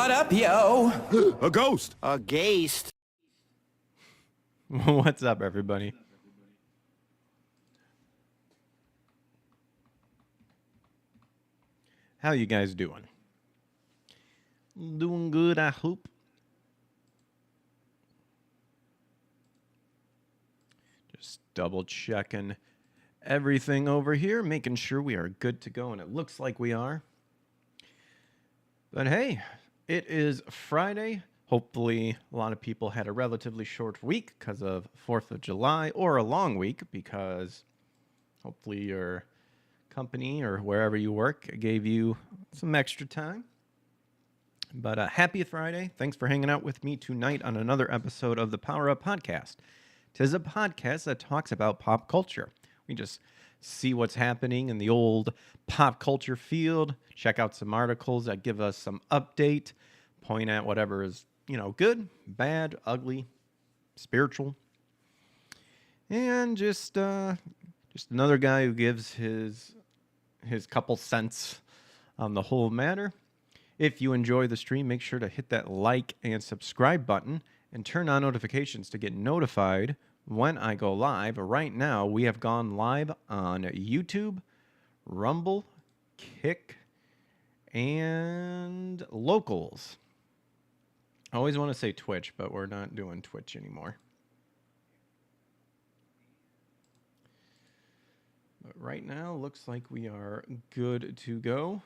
What up, yo? A ghost. A ghost. What's up, everybody? How you guys doing? Doing good, I hope. Just double checking everything over here, making sure we are good to go, and it looks like we are. But hey, it is Friday. Hopefully, a lot of people had a relatively short week because of 4th of July, or a long week because hopefully your company or wherever you work gave you some extra time. But happy Friday. Thanks for hanging out with me tonight on another episode of the Power Up Podcast. Tis a podcast that talks about pop culture. We just see what's happening in the old pop culture field, check out some articles that give us some update, point at whatever is, good, bad, ugly, spiritual. And just another guy who gives his couple cents on the whole matter. If you enjoy the stream, make sure to hit that like and subscribe button and turn on notifications to get notified when I go live. Right now, we have gone live on YouTube, Rumble, Kick, and Locals. I always want to say Twitch, but we're not doing Twitch anymore. But right now, looks like we are good to go.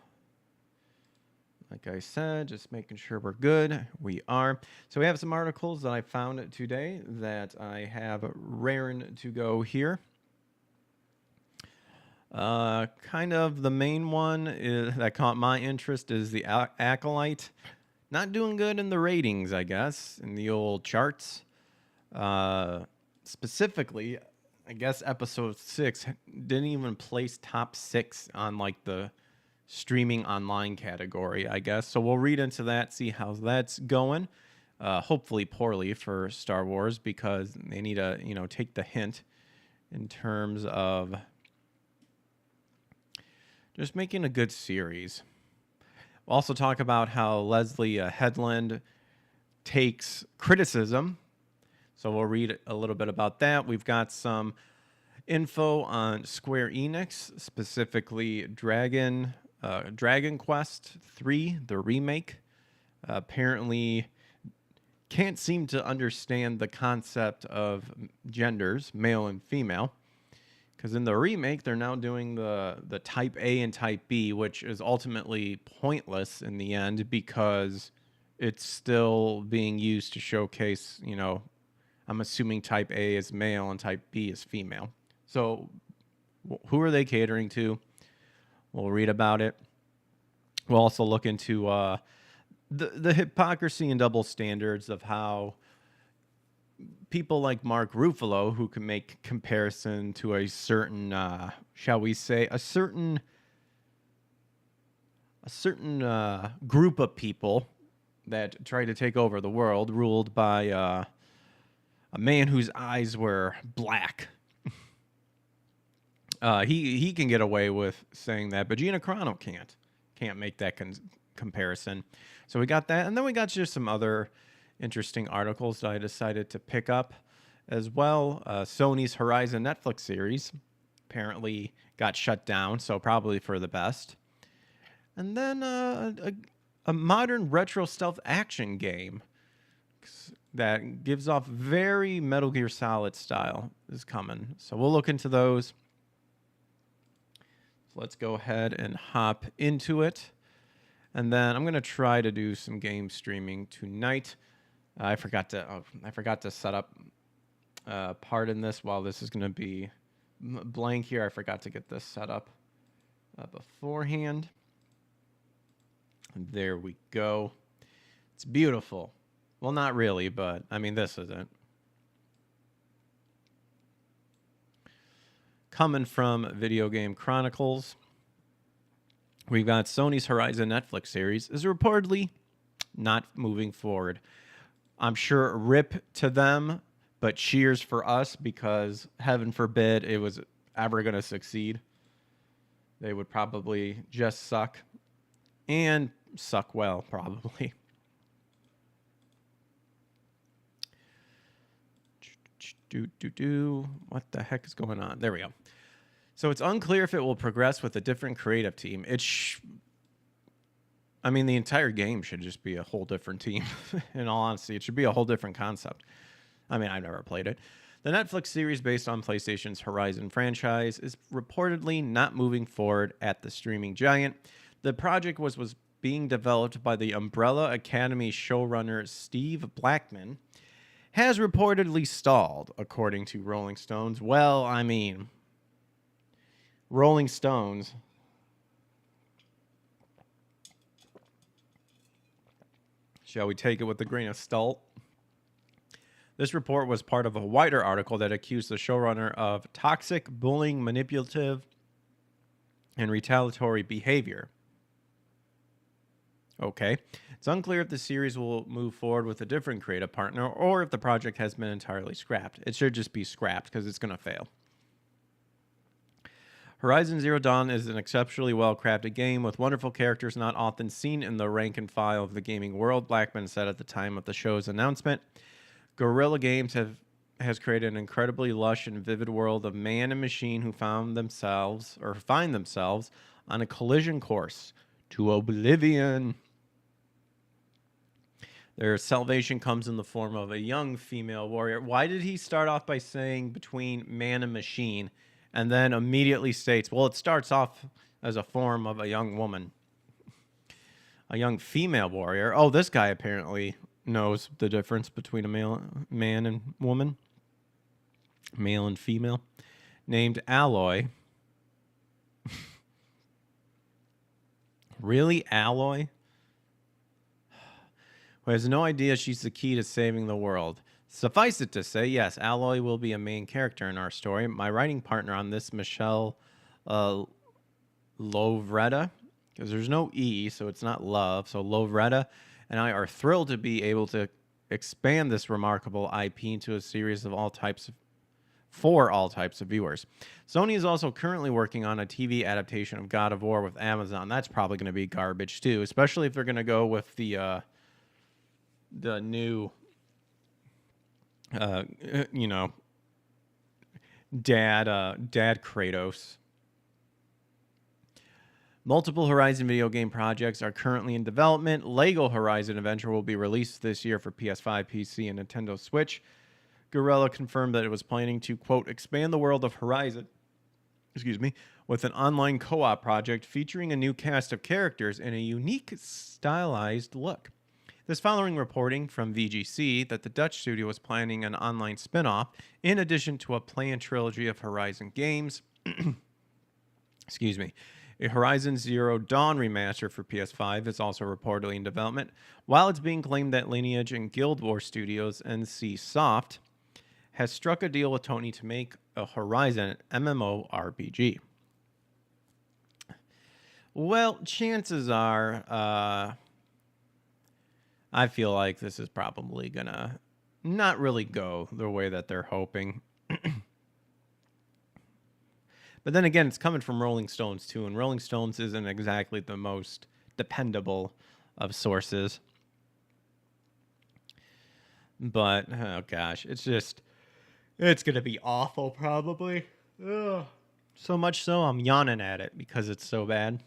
Like I said, just making sure we're good. We are. So we have some articles that I found today that I have raring to go here. Kind of the main one that caught my interest is the Acolyte. Not doing good in the ratings, I guess, in the old charts. Specifically, I guess episode 6 didn't even place top 6 on like the streaming online category, I guess. So we'll read into that, see how that's going. Hopefully poorly for Star Wars because they need to, take the hint in terms of just making a good series. We'll also talk about how Leslie Headland takes criticism. So we'll read a little bit about that. We've got some info on Square Enix, specifically Dragon Quest 3, the remake. Apparently can't seem to understand the concept of genders, male and female. Because in the remake, they're now doing the Type A and Type B, which is ultimately pointless in the end because it's still being used to showcase, I'm assuming Type A is male and Type B is female. So who are they catering to? We'll read about it. We'll also look into the hypocrisy and double standards of how people like Mark Ruffalo, who can make comparison to a certain, shall we say, a certain group of people that try to take over the world, ruled by a man whose eyes were black. He can get away with saying that, but Gina Carano can't make that comparison. So we got that, and then we got just some other interesting articles that I decided to pick up as well. Sony's Horizon Netflix series apparently got shut down, so probably for the best. And then a modern retro stealth action game that gives off very Metal Gear Solid style is coming. So we'll look into those. So let's go ahead and hop into it. And then I'm going to try to do some game streaming tonight. I forgot to set up part in this while this is going to be blank here. I forgot to get this set up beforehand. And there we go. It's beautiful. Well, not really, but I mean, this isn't. Coming from Video Game Chronicles, we've got Sony's Horizon Netflix series is reportedly not moving forward. I'm sure rip to them, but cheers for us because heaven forbid it was ever going to succeed. They would probably just suck and suck well, probably. What the heck is going on? There we go. So it's unclear if it will progress with a different creative team. I mean, the entire game should just be a whole different team. In all honesty, it should be a whole different concept. I mean, I've never played it. The Netflix series based on PlayStation's Horizon franchise is reportedly not moving forward at the streaming giant. The project was being developed by the Umbrella Academy showrunner Steve Blackman, has reportedly stalled, according to Rolling Stones. Well, I mean, Rolling Stones. Shall we take it with a grain of salt? This report was part of a wider article that accused the showrunner of toxic, bullying, manipulative, and retaliatory behavior. Okay. It's unclear if the series will move forward with a different creative partner or if the project has been entirely scrapped. It should just be scrapped because it's going to fail. Horizon Zero Dawn is an exceptionally well-crafted game with wonderful characters not often seen in the rank and file of the gaming world, Blackman said at the time of the show's announcement. Guerrilla Games has created an incredibly lush and vivid world of man and machine who find themselves on a collision course to oblivion. Their salvation comes in the form of a young female warrior. Why did he start off by saying between man and machine and then immediately states, well, it starts off as a form of a young woman, a young female warrior? Oh, this guy apparently knows the difference between a man and woman, male and female, named Alloy. Really, Alloy? Who has no idea she's the key to saving the world. Suffice it to say, yes, Alloy will be a main character in our story. My writing partner on this, Michelle Lovretta, because there's no E, so it's not love, so Lovretta, and I are thrilled to be able to expand this remarkable IP into a series of for all types of viewers. Sony is also currently working on a TV adaptation of God of War with Amazon. That's probably going to be garbage too, especially if they're going to go with the new, dad Kratos. Multiple Horizon video game projects are currently in development. Lego Horizon Adventure will be released this year for PS5, PC, and Nintendo Switch. Guerrilla confirmed that it was planning to, quote, expand the world of Horizon, with an online co-op project featuring a new cast of characters and a unique stylized look. This following reporting from VGC that the Dutch studio was planning an online spin-off in addition to a planned trilogy of Horizon games. A Horizon Zero Dawn remaster for PS5 is also reportedly in development, while it's being claimed that Lineage and Guild Wars Studios NC Soft has struck a deal with Tony to make a Horizon MMORPG. Well, chances are, I feel like this is probably gonna not really go the way that they're hoping. But then again, it's coming from Rolling Stones too, and Rolling Stones isn't exactly the most dependable of sources. But, oh gosh, it's gonna be awful probably. Ugh. So much so, I'm yawning at it because it's so bad.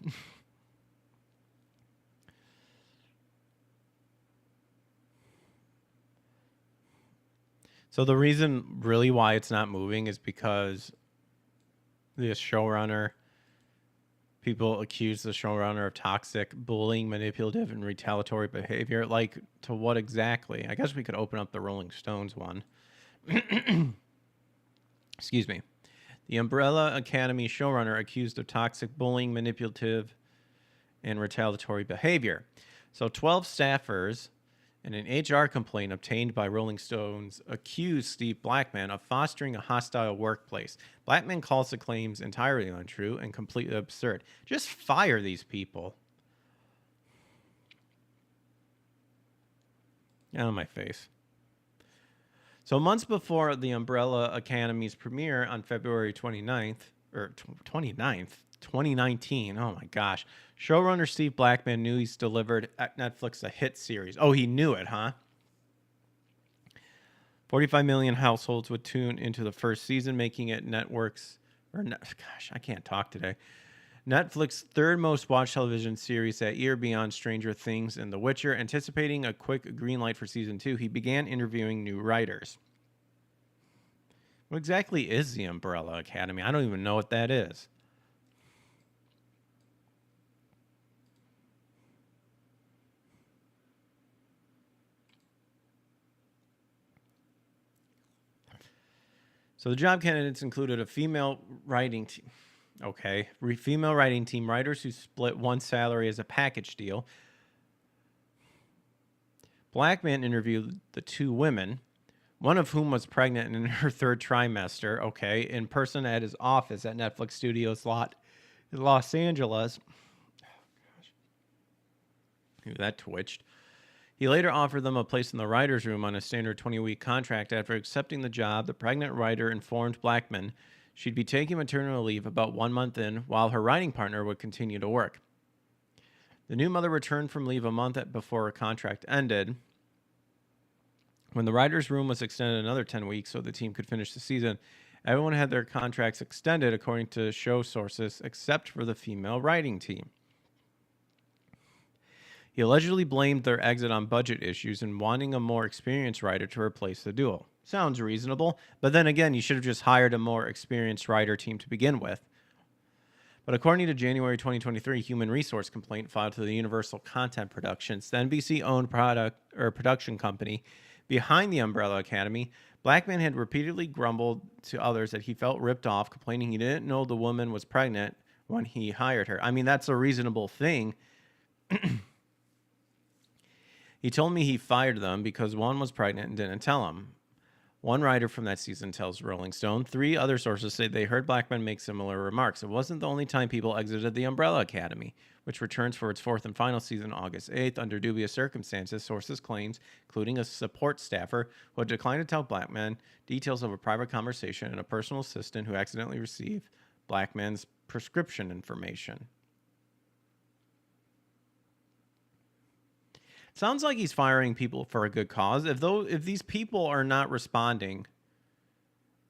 So the reason really why it's not moving is because the showrunner, people accuse the showrunner of toxic, bullying, manipulative, and retaliatory behavior. Like, to what exactly? I guess we could open up the Rolling Stones one. Excuse me. The Umbrella Academy showrunner accused of toxic, bullying, manipulative, and retaliatory behavior. So 12 staffers and an HR complaint obtained by Rolling Stones accused Steve Blackman of fostering a hostile workplace. Blackman calls the claims entirely untrue and completely absurd. Just fire these people. Out of my face. So months before the Umbrella Academy's premiere on February 2019, oh my gosh, showrunner Steve Blackman knew he's delivered at Netflix a hit series. Oh, he knew it, huh? 45 million households would tune into the first season, making it gosh, I can't talk today. Netflix's third most watched television series that year, beyond Stranger Things and The Witcher. Anticipating a quick green light for season 2, he began interviewing new writers. What exactly is the Umbrella Academy? I don't even know what that is. So the job candidates included a female writing team. Okay. Female writing team, writers who split one salary as a package deal. Blackman interviewed the two women, one of whom was pregnant in her third trimester, okay, in person at his office at Netflix Studios lot in Los Angeles. Oh, gosh. Ooh, that twitched. He later offered them a place in the writer's room on a standard 20-week contract. After accepting the job, the pregnant writer informed Blackman she'd be taking maternal leave about 1 month in, while her writing partner would continue to work. The new mother returned from leave a month before her contract ended. When the writer's room was extended another 10 weeks so the team could finish the season, everyone had their contracts extended according to show sources, except for the female writing team. He allegedly blamed their exit on budget issues and wanting a more experienced writer to replace the duo. Sounds reasonable, but then again, you should have just hired a more experienced writer team to begin with. But according to January 2023 human resource complaint filed to the Universal Content Productions, the NBC-owned production company behind the Umbrella Academy, Blackman had repeatedly grumbled to others that he felt ripped off, complaining he didn't know the woman was pregnant when he hired her. I mean, that's a reasonable thing. He told me he fired them because one was pregnant and didn't tell him. One writer from that season tells Rolling Stone. 3 other sources say they heard Blackman make similar remarks. It wasn't the only time people exited the Umbrella Academy, which returns for its 4th and final season August 8th under dubious circumstances, sources claims, including a support staffer who had declined to tell Blackman details of a private conversation and a personal assistant who accidentally received Blackman's prescription information. Sounds like he's firing people for a good cause. If these people are not responding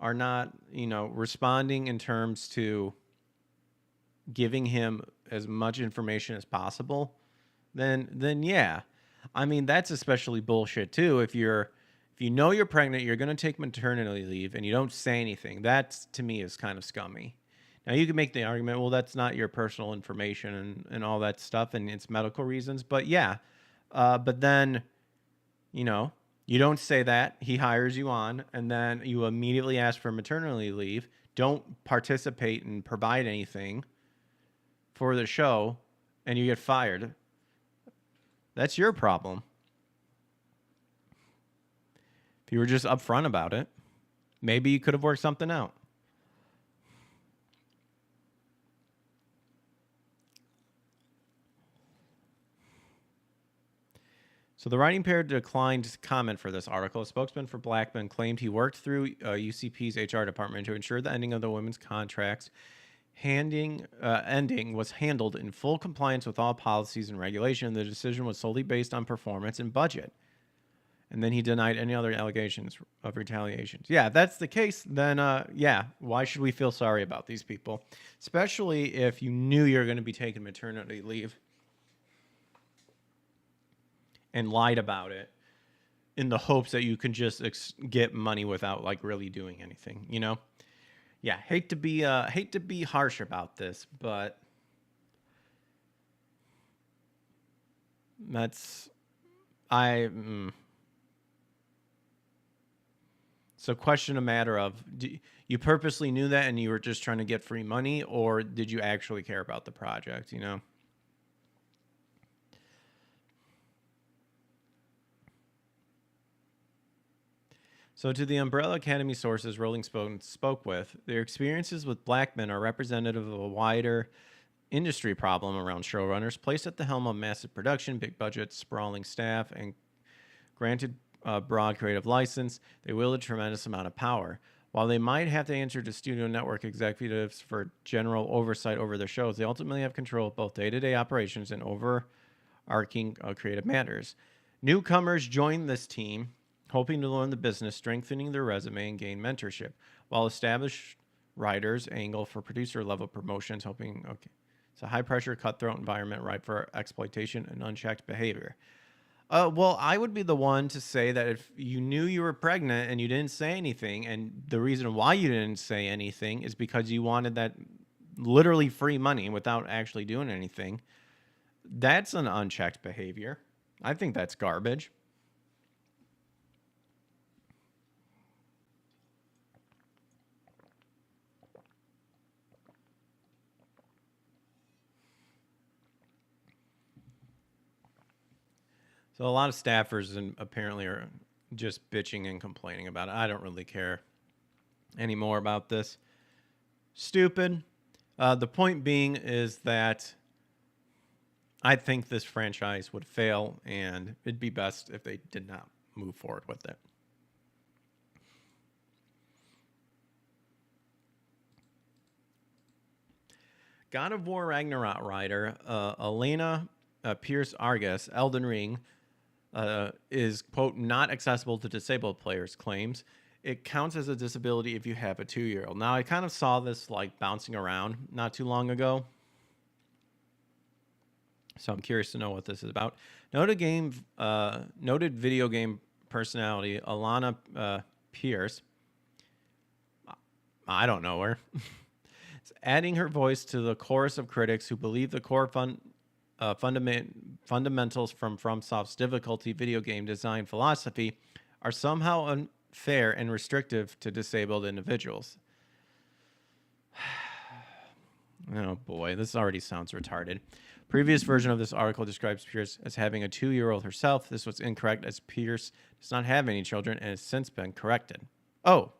responding in terms to giving him as much information as possible, then yeah. I mean, that's especially bullshit too. If you know you're pregnant, you're going to take maternity leave and you don't say anything. That to me is kind of scummy. Now you can make the argument, well, that's not your personal information and all that stuff, and it's medical reasons, but yeah. But then, you don't say that. He hires you on, and then you immediately ask for maternity leave. Don't participate and provide anything for the show, and you get fired. That's your problem. If you were just upfront about it, maybe you could have worked something out. So the writing pair declined to comment for this article. A spokesman for Blackman claimed he worked through UCP's HR department to ensure the ending of the women's contracts ending was handled in full compliance with all policies and regulation. The decision was solely based on performance and budget. And then he denied any other allegations of retaliation. Yeah, if that's the case, then why should we feel sorry about these people? Especially if you knew you were going to be taking maternity leave and lied about it in the hopes that you can just get money without really doing anything, Yeah, hate to be harsh about this, but So question a matter of, you purposely knew that and you were just trying to get free money, or did you actually care about the project, So to the Umbrella Academy sources Rolling Stone spoke with, their experiences with Blackman are representative of a wider industry problem around showrunners placed at the helm of massive production, big budgets, sprawling staff, and granted broad creative license, they wield a tremendous amount of power. While they might have to answer to studio network executives for general oversight over their shows, they ultimately have control of both day-to-day operations and overarching creative matters. Newcomers join this team hoping to learn the business, strengthening their resume, and gain mentorship, while established writers angle for producer-level promotions, hoping, okay, it's a high-pressure, cutthroat environment ripe for exploitation and unchecked behavior. Well, I would be the one to say that if you knew you were pregnant and you didn't say anything, and the reason why you didn't say anything is because you wanted that literally free money without actually doing anything, that's an unchecked behavior. I think that's garbage. So a lot of staffers and apparently are just bitching and complaining about it. I don't really care anymore about this. Stupid. The point being is that I think this franchise would fail, and it'd be best if they did not move forward with it. God of War Ragnarok writer Elena Pierce Argus, Elden Ring, is, quote, not accessible to disabled players, claims it counts as a disability if you have a 2-year-old. Now, I kind of saw this like bouncing around not too long ago, so I'm curious to know what this is about. Noted video game personality Alana Pierce, I don't know her, is adding her voice to the chorus of critics who believe the core fundamentals from FromSoft's difficulty video game design philosophy are somehow unfair and restrictive to disabled individuals. Oh boy, this already sounds retarded. Previous version of this article describes Pierce as having a 2-year-old herself. This was incorrect, as Pierce does not have any children and has since been corrected. Oh.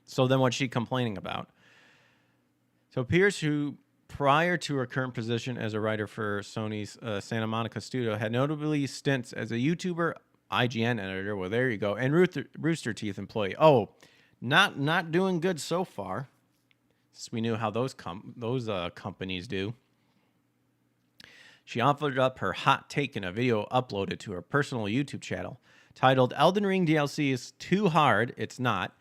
So then what's she complaining about? So Pierce, who prior to her current position as a writer for Sony's Santa Monica studio, had notably stints as a YouTuber, IGN editor, well, there you go, and Rooster Teeth employee. Oh, not doing good so far. Since we knew how those companies do. She offered up her hot take in a video uploaded to her personal YouTube channel titled Elden Ring DLC is too hard, it's not.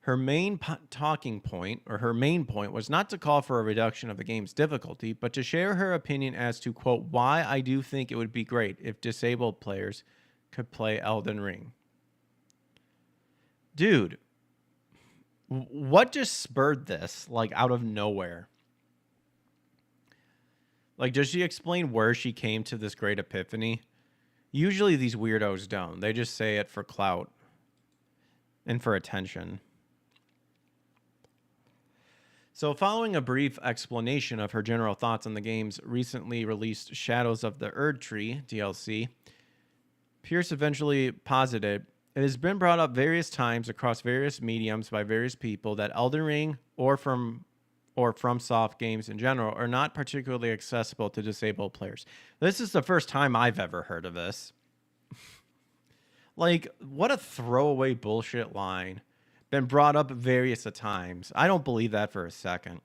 Her main talking point, or her main point, was not to call for a reduction of the game's difficulty, but to share her opinion as to, quote, why I do think it would be great if disabled players could play Elden Ring. Dude, what just spurred this, like, out of nowhere? Like, does she explain where she came to this great epiphany? Usually these weirdos don't. They just say it for clout and for attention. So following a brief explanation of her general thoughts on the game's recently released Shadows of the Erdtree DLC, Pierce eventually posited, it has been brought up various times across various mediums by various people that Elden Ring or FromSoft games in general are not particularly accessible to disabled players. This is the first time I've ever heard of this. Like, what a throwaway bullshit line. Been brought up various times. I don't believe that for a second.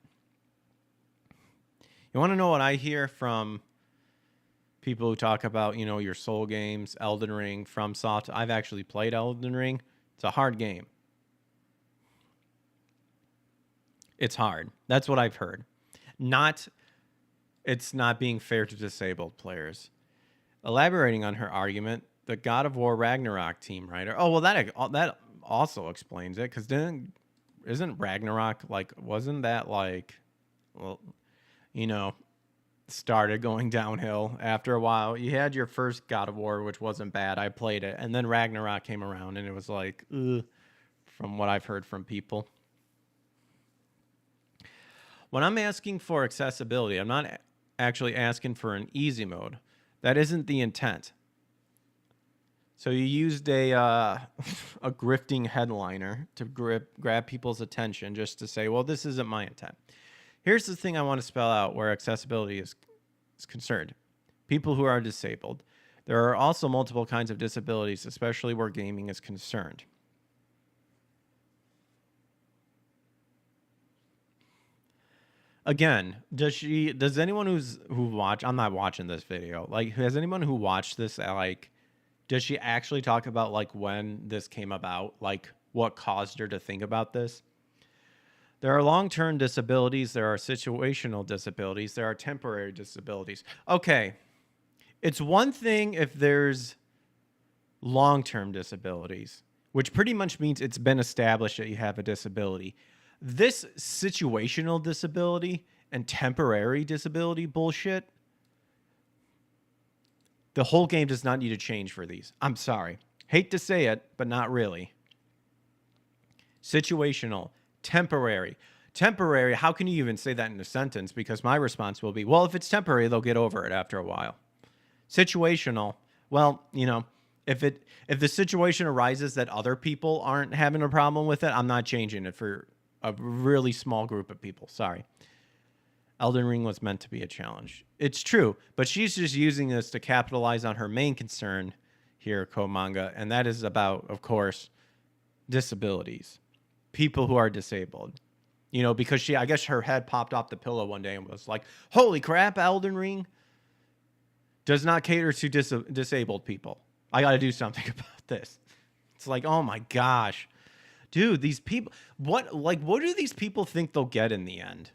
You want to know what I hear from people who talk about, you know, your Soul games, Elden Ring, FromSoft? I've actually played Elden Ring. It's a hard game. It's hard. That's what I've heard. It's not being fair to disabled players. Elaborating on her argument, the God of War Ragnarok team writer. Oh, well, that also explains it, because isn't Ragnarok, like, wasn't that like, well, you know, started going downhill after a while? You had your first God of War, which wasn't bad. I played it, and then Ragnarok came around, and it was like, ugh, from what I've heard from people. When I'm asking for accessibility, I'm not actually asking for an easy mode. That isn't the intent. So you used a grifting headliner to grab people's attention just to say, well, this isn't my intent. Here's the thing I want to spell out where accessibility is concerned. People who are disabled. There are also multiple kinds of disabilities, especially where gaming is concerned. Again, does anyone who watch, I'm not watching this video, like, has anyone who watched this like Does she actually talk about like when this came about, like what caused her to think about this? There are long-term disabilities, there are situational disabilities, there are temporary disabilities. Okay, it's one thing if there's long-term disabilities, which pretty much means it's been established that you have a disability. This situational disability and temporary disability bullshit, the whole game does not need to change for these. I'm sorry. Hate to say it, but not really. Situational, temporary. Temporary, how can you even say that in a sentence? Because my response will be, well, if it's temporary, they'll get over it after a while. Situational, well, you know, if the situation arises that other people aren't having a problem with it, I'm not changing it for a really small group of people. Sorry. Elden Ring was meant to be a challenge. It's true, but she's just using this to capitalize on her main concern here, Komanga, and that is about, of course, disabilities. People who are disabled. You know, because I guess her head popped off the pillow one day and was like, holy crap, Elden Ring does not cater to disabled people. I got to do something about this. It's like, oh my gosh. Dude, these people, what do these people think they'll get in the end?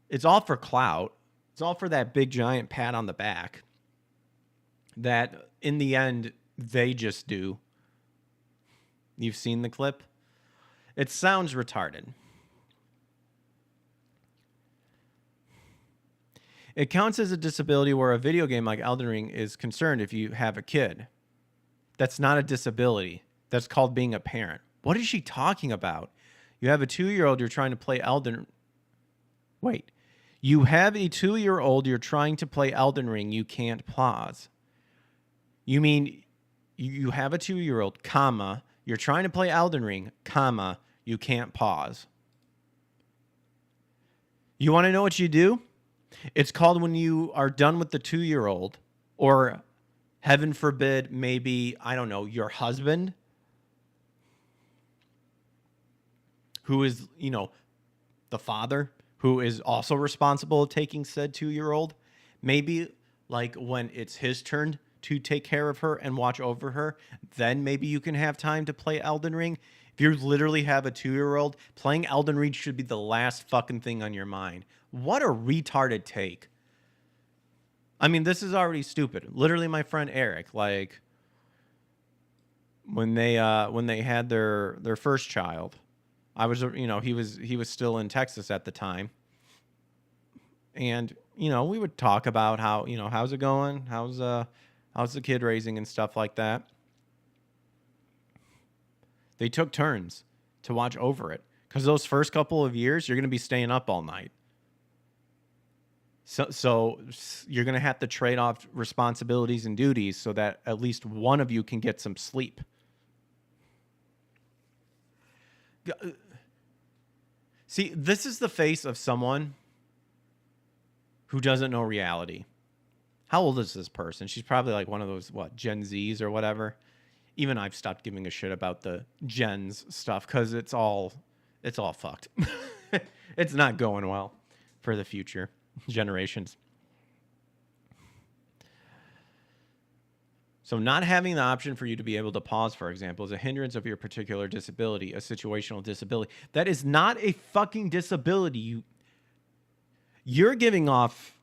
It's all for clout. It's all for that big giant pat on the back that in the end they just do. You've seen the clip? It sounds retarded. It counts as a disability where a video game like Elden Ring is concerned if you have a kid. That's not a disability. That's called being a parent. What is she talking about? You have a 2-year-old, you're trying to play Elden... Wait. You have a 2-year-old, you're trying to play Elden Ring, you can't pause. You mean you have a 2-year-old, comma, you're trying to play Elden Ring, comma, you can't pause. You want to know what you do? It's called when you are done with the 2-year-old, or heaven forbid, maybe, I don't know, your husband, who is, you know, the father, who is also responsible of taking said 2-year-old. Maybe like when it's his turn to take care of her and watch over her, then maybe you can have time to play Elden Ring. If you literally have a 2-year-old, playing Elden Ring should be the last fucking thing on your mind. What a retarded take. I mean, this is already stupid. Literally, my friend Eric, like when they had their first child, I was, you know, he was still in Texas at the time, and you know, we would talk about how, you know, how's it going, how's the kid raising and stuff like that. They took turns to watch over it because those first couple of years, you're going to be staying up all night. So you're going to have to trade off responsibilities and duties so that at least one of you can get some sleep. See, this is the face of someone who doesn't know reality. How old is this person? She's probably like one of those, Gen Zs or whatever. Even I've stopped giving a shit about the gens stuff because it's all fucked. It's not going well for the future generations. So not having the option for you to be able to pause, for example, is a hindrance of your particular disability, a situational disability. That is not a fucking disability. You're giving off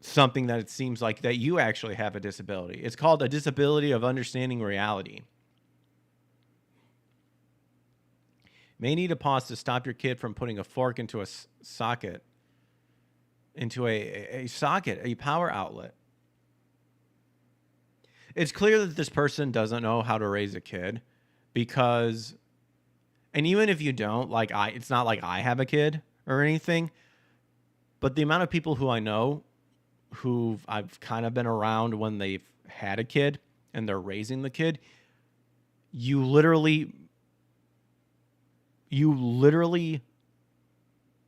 something that it seems like that you actually have a disability. It's called a disability of understanding reality. May need a pause to stop your kid from putting a fork into a socket, into a socket, a power outlet. It's clear that this person doesn't know how to raise a kid because, and even if you don't, like it's not like I have a kid or anything, but the amount of people who I know who I've kind of been around when they've had a kid and they're raising the kid, you literally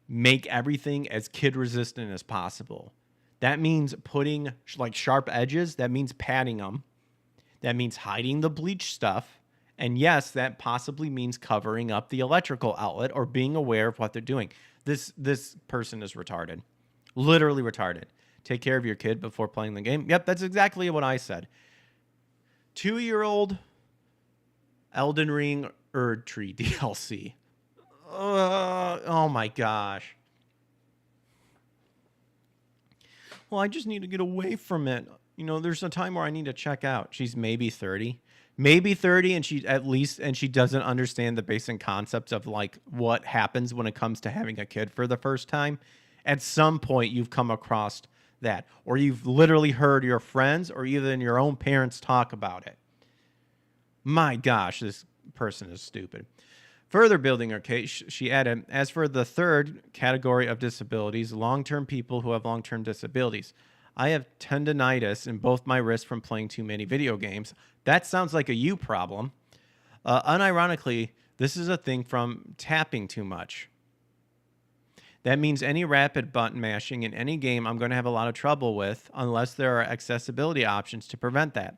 make everything as kid resistant as possible. That means putting like sharp edges. That means padding them. That means hiding the bleach stuff. And yes, that possibly means covering up the electrical outlet or being aware of what they're doing. This person is retarded. Literally retarded. Take care of your kid before playing the game. Yep, that's exactly what I said. 2-year-old Elden Ring Erd Tree DLC. Oh my gosh. Well, I just need to get away from it. You know, there's a time where I need to check out. She's maybe 30. Maybe 30, and she doesn't understand the basic concepts of like what happens when it comes to having a kid for the first time. At some point you've come across that, or you've literally heard your friends or even your own parents talk about it. My gosh, this person is stupid. Further building her case, she added, as for the third category of disabilities, long-term people who have long-term disabilities. I have tendinitis in both my wrists from playing too many video games. That sounds like a you problem. Unironically, this is a thing from tapping too much. That means any rapid button mashing in any game I'm going to have a lot of trouble with unless there are accessibility options to prevent that.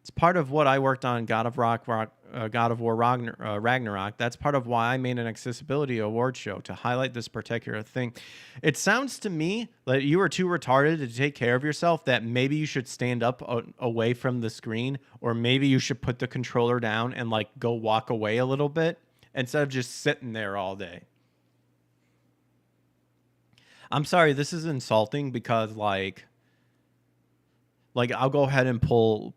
It's part of what I worked on God of War Ragnarok. That's part of why I made an accessibility award show to highlight this particular thing. It sounds to me like you are too retarded to take care of yourself, that maybe you should stand up away from the screen, or maybe you should put the controller down and like go walk away a little bit instead of just sitting there all day. I'm sorry, this is insulting because like I'll go ahead and pull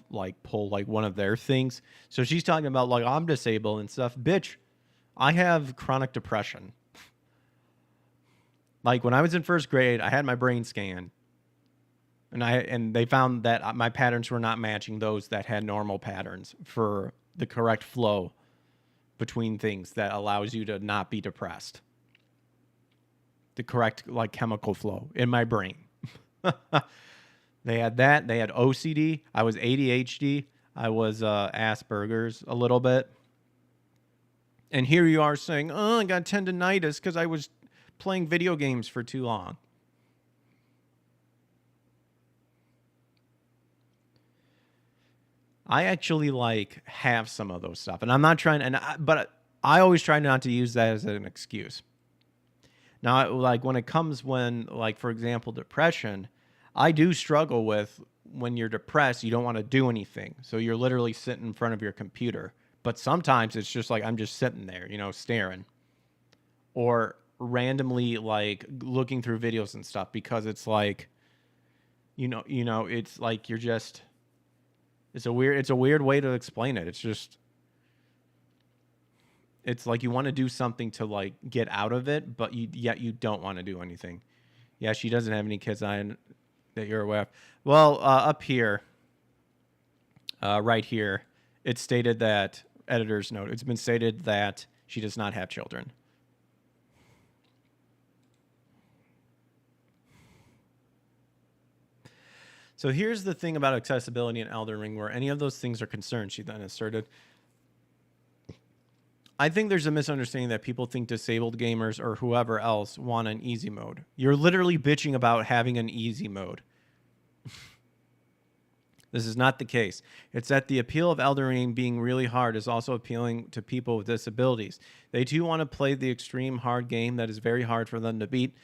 one of their things. So she's talking about like I'm disabled and stuff. Bitch, I have chronic depression. Like when I was in first grade, I had my brain scanned, and they found that my patterns were not matching those that had normal patterns for the correct flow between things that allows you to not be depressed. The correct like chemical flow in my brain. They had that. They had OCD. I was ADHD. I was Asperger's a little bit. And here you are saying, oh, I got tendinitis because I was playing video games for too long. I actually like have some of those stuff. And I'm not trying, but I always try not to use that as an excuse. Now, like when it comes like, for example, depression, I do struggle with when you're depressed, you don't want to do anything. So you're literally sitting in front of your computer. But sometimes it's just like I'm just sitting there, staring. Or randomly like looking through videos and stuff because it's like, it's like you're just, it's a weird way to explain it. It's like you want to do something to like get out of it, but yet you don't want to do anything. Yeah, she doesn't have any kids that you're aware of. Well, up here, right here, it's stated that, editor's note, it's been stated that she does not have children. So here's the thing about accessibility in Elden Ring, where any of those things are concerned, she then asserted. I think there's a misunderstanding that people think disabled gamers or whoever else want an easy mode. You're literally bitching about having an easy mode. This is not the case. It's that the appeal of Elden Ring being really hard is also appealing to people with disabilities. They too want to play the extreme hard game that is very hard for them to beat.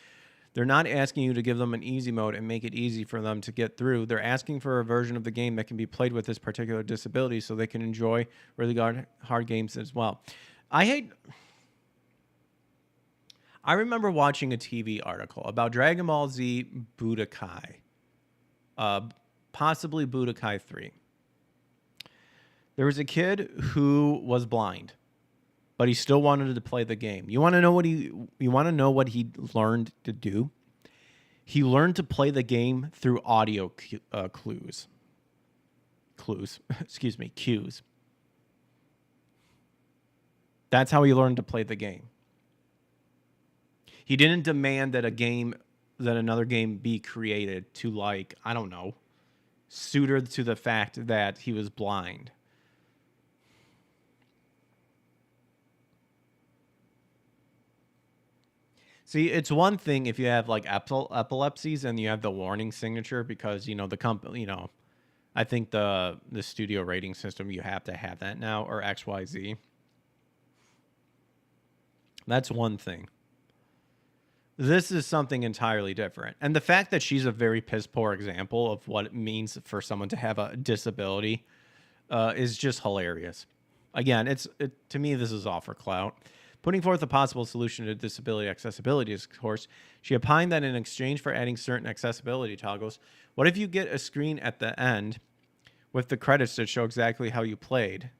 They're not asking you to give them an easy mode and make it easy for them to get through. They're asking for a version of the game that can be played with this particular disability so they can enjoy really hard games as well. I remember watching a TV article about Dragon Ball Z Budokai. Possibly Budokai 3. There was a kid who was blind, but he still wanted to play the game. You want to know what he learned to do? He learned to play the game through audio cues. That's how he learned to play the game. He didn't demand that another game be created to, like, I don't know, suitor to the fact that he was blind. See, it's one thing if you have like epilepsies and you have the warning signature because, the company, I think the studio rating system, you have to have that now, or XYZ. That's one thing. This is something entirely different. And the fact that she's a very piss poor example of what it means for someone to have a disability is just hilarious. Again, to me, this is all for clout. Putting forth a possible solution to disability accessibility discourse, she opined that in exchange for adding certain accessibility toggles, what if you get a screen at the end with the credits that show exactly how you played?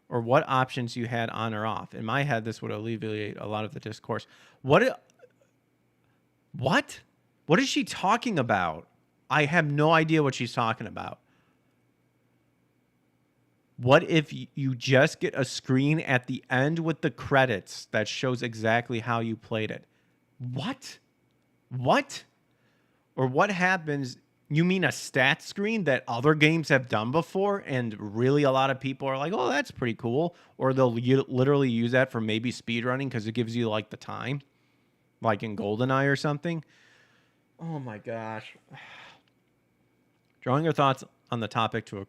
Or what options you had on or off? In my head, this would alleviate a lot of the discourse. What? What is she talking about? I have no idea what she's talking about. What if you just get a screen at the end with the credits that shows exactly how you played it? What? Or what happens? You mean a stat screen that other games have done before and really a lot of people are like, oh, that's pretty cool. Or they'll literally use that for maybe speedrunning because it gives you like the time, like in GoldenEye or something. Oh my gosh. Drawing her thoughts on the topic to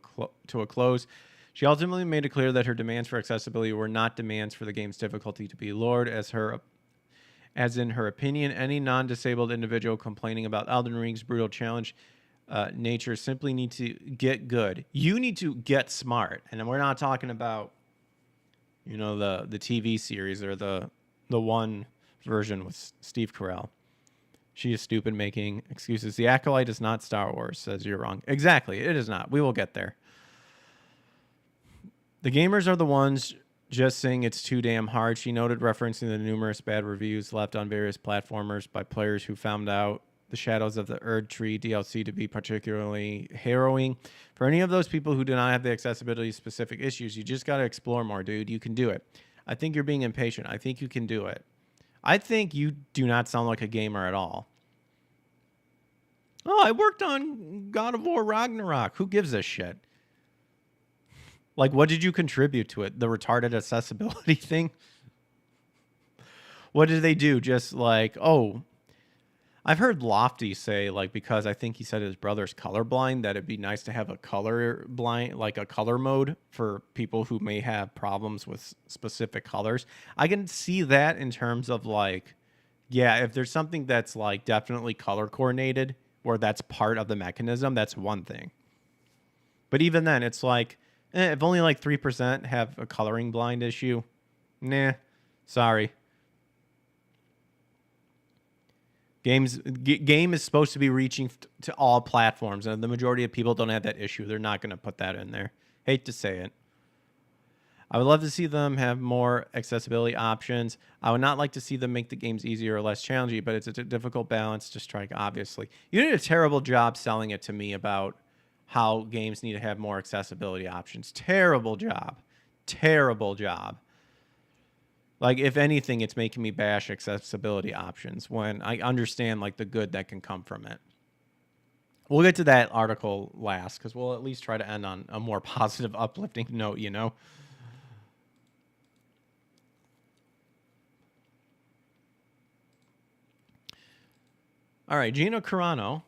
a close, she ultimately made it clear that her demands for accessibility were not demands for the game's difficulty to be lowered. As in her opinion, any non-disabled individual complaining about Elden Ring's brutal challenge nature simply need to get good. You need to get smart, and we're not talking about, the TV series or the one version with Steve Carell. She is stupid making excuses. The Acolyte is not Star Wars, says you're wrong. Exactly, it is not. We will get there. The gamers are the ones just saying it's too damn hard, she noted, referencing the numerous bad reviews left on various platformers by players who found out the Shadows of the Erd Tree DLC to be particularly harrowing. For any of those people who do not have the accessibility-specific issues, you just got to explore more, dude. You can do it. I think you're being impatient. I think you can do it. I think you do not sound like a gamer at all. Oh, I worked on God of War Ragnarok. Who gives a shit? Like, what did you contribute to it? The retarded accessibility thing? What did they do? Just like, oh, I've heard Lofty say, like, because I think he said his brother's colorblind, that it'd be nice to have a color mode for people who may have problems with specific colors. I can see that in terms of like, yeah, if there's something that's like definitely color coordinated, where that's part of the mechanism, that's one thing. But even then, it's like, if only like 3% have a coloring blind issue, nah, sorry. Game is supposed to be reaching to all platforms, and the majority of people don't have that issue. They're not going to put that in there. Hate to say it. I would love to see them have more accessibility options. I would not like to see them make the games easier or less challenging, but it's a difficult balance to strike, obviously. You did a terrible job selling it to me about how games need to have more accessibility options. Terrible job. Terrible job. Like, if anything, it's making me bash accessibility options when I understand, like, the good that can come from it. We'll get to that article last, because we'll at least try to end on a more positive, uplifting note, All right, Gina Carano.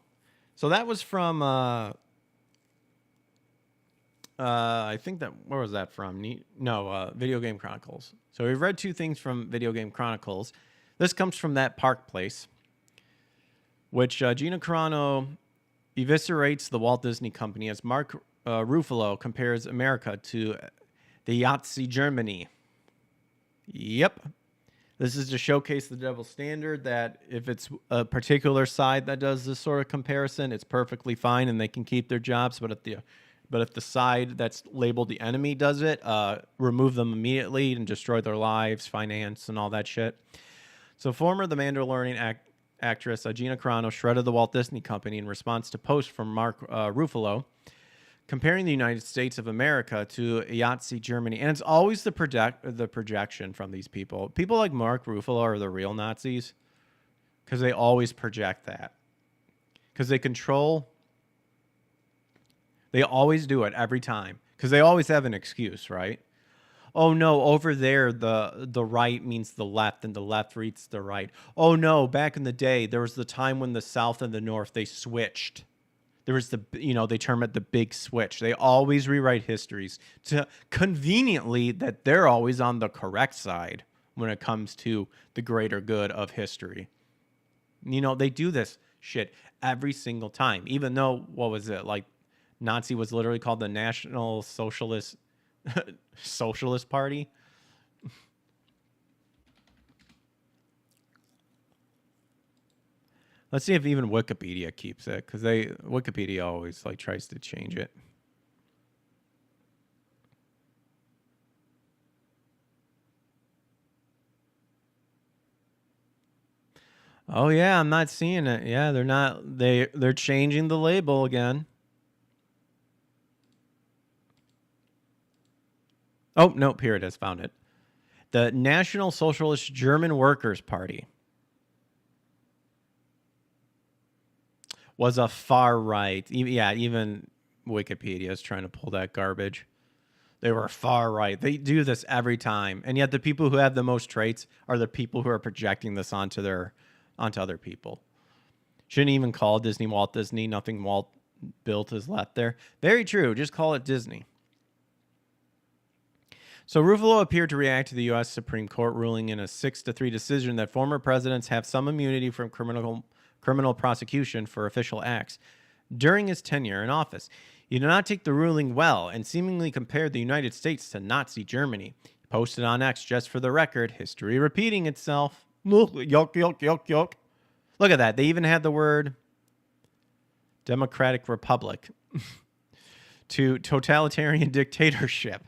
So that was from... I think where was that from? Video Game Chronicles. So we've read two things from Video Game Chronicles. This comes from that Park Place, which Gina Carano eviscerates the Walt Disney Company as Mark Ruffalo compares America to the Yahtzee Germany. Yep. This is to showcase the double standard that if it's a particular side that does this sort of comparison, it's perfectly fine and they can keep their jobs, but if the side that's labeled the enemy does it, remove them immediately and destroy their lives, finance, and all that shit. So former The Mandalorian actress Gina Carano shredded the Walt Disney Company in response to posts from Mark Ruffalo comparing the United States of America to Yahtzee Germany. And it's always the projection from these people. People like Mark Ruffalo are the real Nazis because they always project that. Because they control... They always do it every time because they always have an excuse, right? Oh, no, over there, the right means the left and the left reads the right. Oh, no, back in the day, there was the time when the South and the North, they switched. There was they term it the big switch. They always rewrite histories to conveniently that they're always on the correct side when it comes to the greater good of history. They do this shit every single time, even though, what was it, like Nazi was literally called the National Socialist Socialist Party. Let's see if even Wikipedia keeps it, because Wikipedia always like tries to change it. Oh yeah, I'm not seeing it. Yeah, they're changing the label again. Oh, nope, here it is. Found it. The National Socialist German Workers' Party was a far right. Even Wikipedia is trying to pull that garbage. They were far right. They do this every time. And yet the people who have the most traits are the people who are projecting this onto other people. Shouldn't even call Disney Walt Disney. Nothing Walt built is left there. Very true. Just call it Disney. So Ruffalo appeared to react to the U.S. Supreme Court ruling in a 6-3 decision that former presidents have some immunity from criminal prosecution for official acts during his tenure in office. He did not take the ruling well and seemingly compared the United States to Nazi Germany. He posted on X, just for the record, history repeating itself. Yuck, yuck, yuck, yuck. Look at that. They even had the word Democratic Republic to totalitarian dictatorship.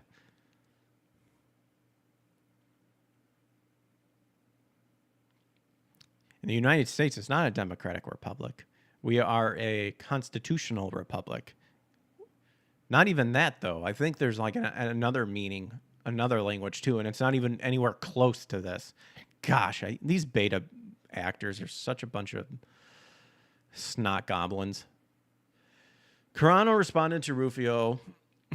And the United States is not a democratic republic. We are a constitutional republic. Not even that, though. I think there's like another meaning, another language, too, and it's not even anywhere close to this. Gosh, these beta actors are such a bunch of snot goblins. Carano responded to Rufio.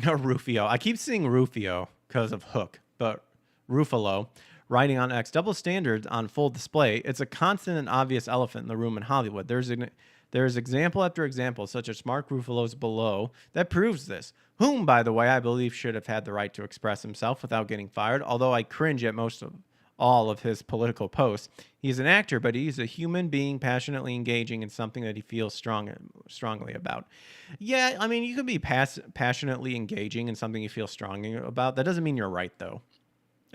I keep saying Rufio because of Hook, but Ruffalo, writing on X, double standards on full display. It's a constant and obvious elephant in the room in Hollywood. There's example after example, such as Mark Ruffalo's Below, that proves this. Whom, by the way, I believe should have had the right to express himself without getting fired, although I cringe at all of his political posts. He's an actor, but he's a human being passionately engaging in something that he feels strongly about. Yeah, I mean, you could be passionately engaging in something you feel strongly about. That doesn't mean you're right, though.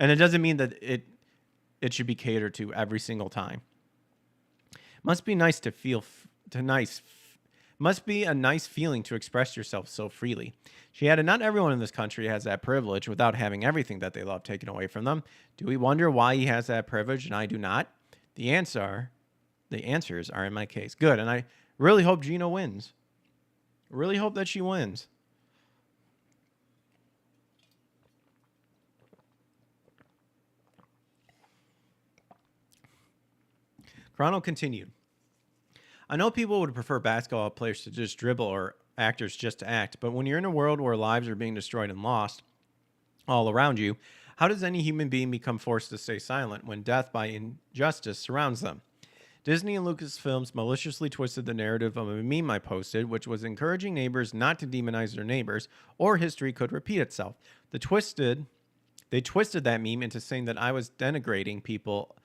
And it doesn't mean that it should be catered to every single time. Must be nice to feel must be a nice feeling to express yourself so freely. She added, not everyone in this country has that privilege without having everything that they love taken away from them. Do we wonder why he has that privilege and I do not? The answers are in my case. Good. And I really hope Gina wins. Really hope that she wins. Chrono continued. I know people would prefer basketball players to just dribble or actors just to act, but when you're in a world where lives are being destroyed and lost all around you, how does any human being become forced to stay silent when death by injustice surrounds them? Disney and Lucasfilms maliciously twisted the narrative of a meme I posted, which was encouraging neighbors not to demonize their neighbors, or history could repeat itself. They twisted that meme into saying that I was denigrating people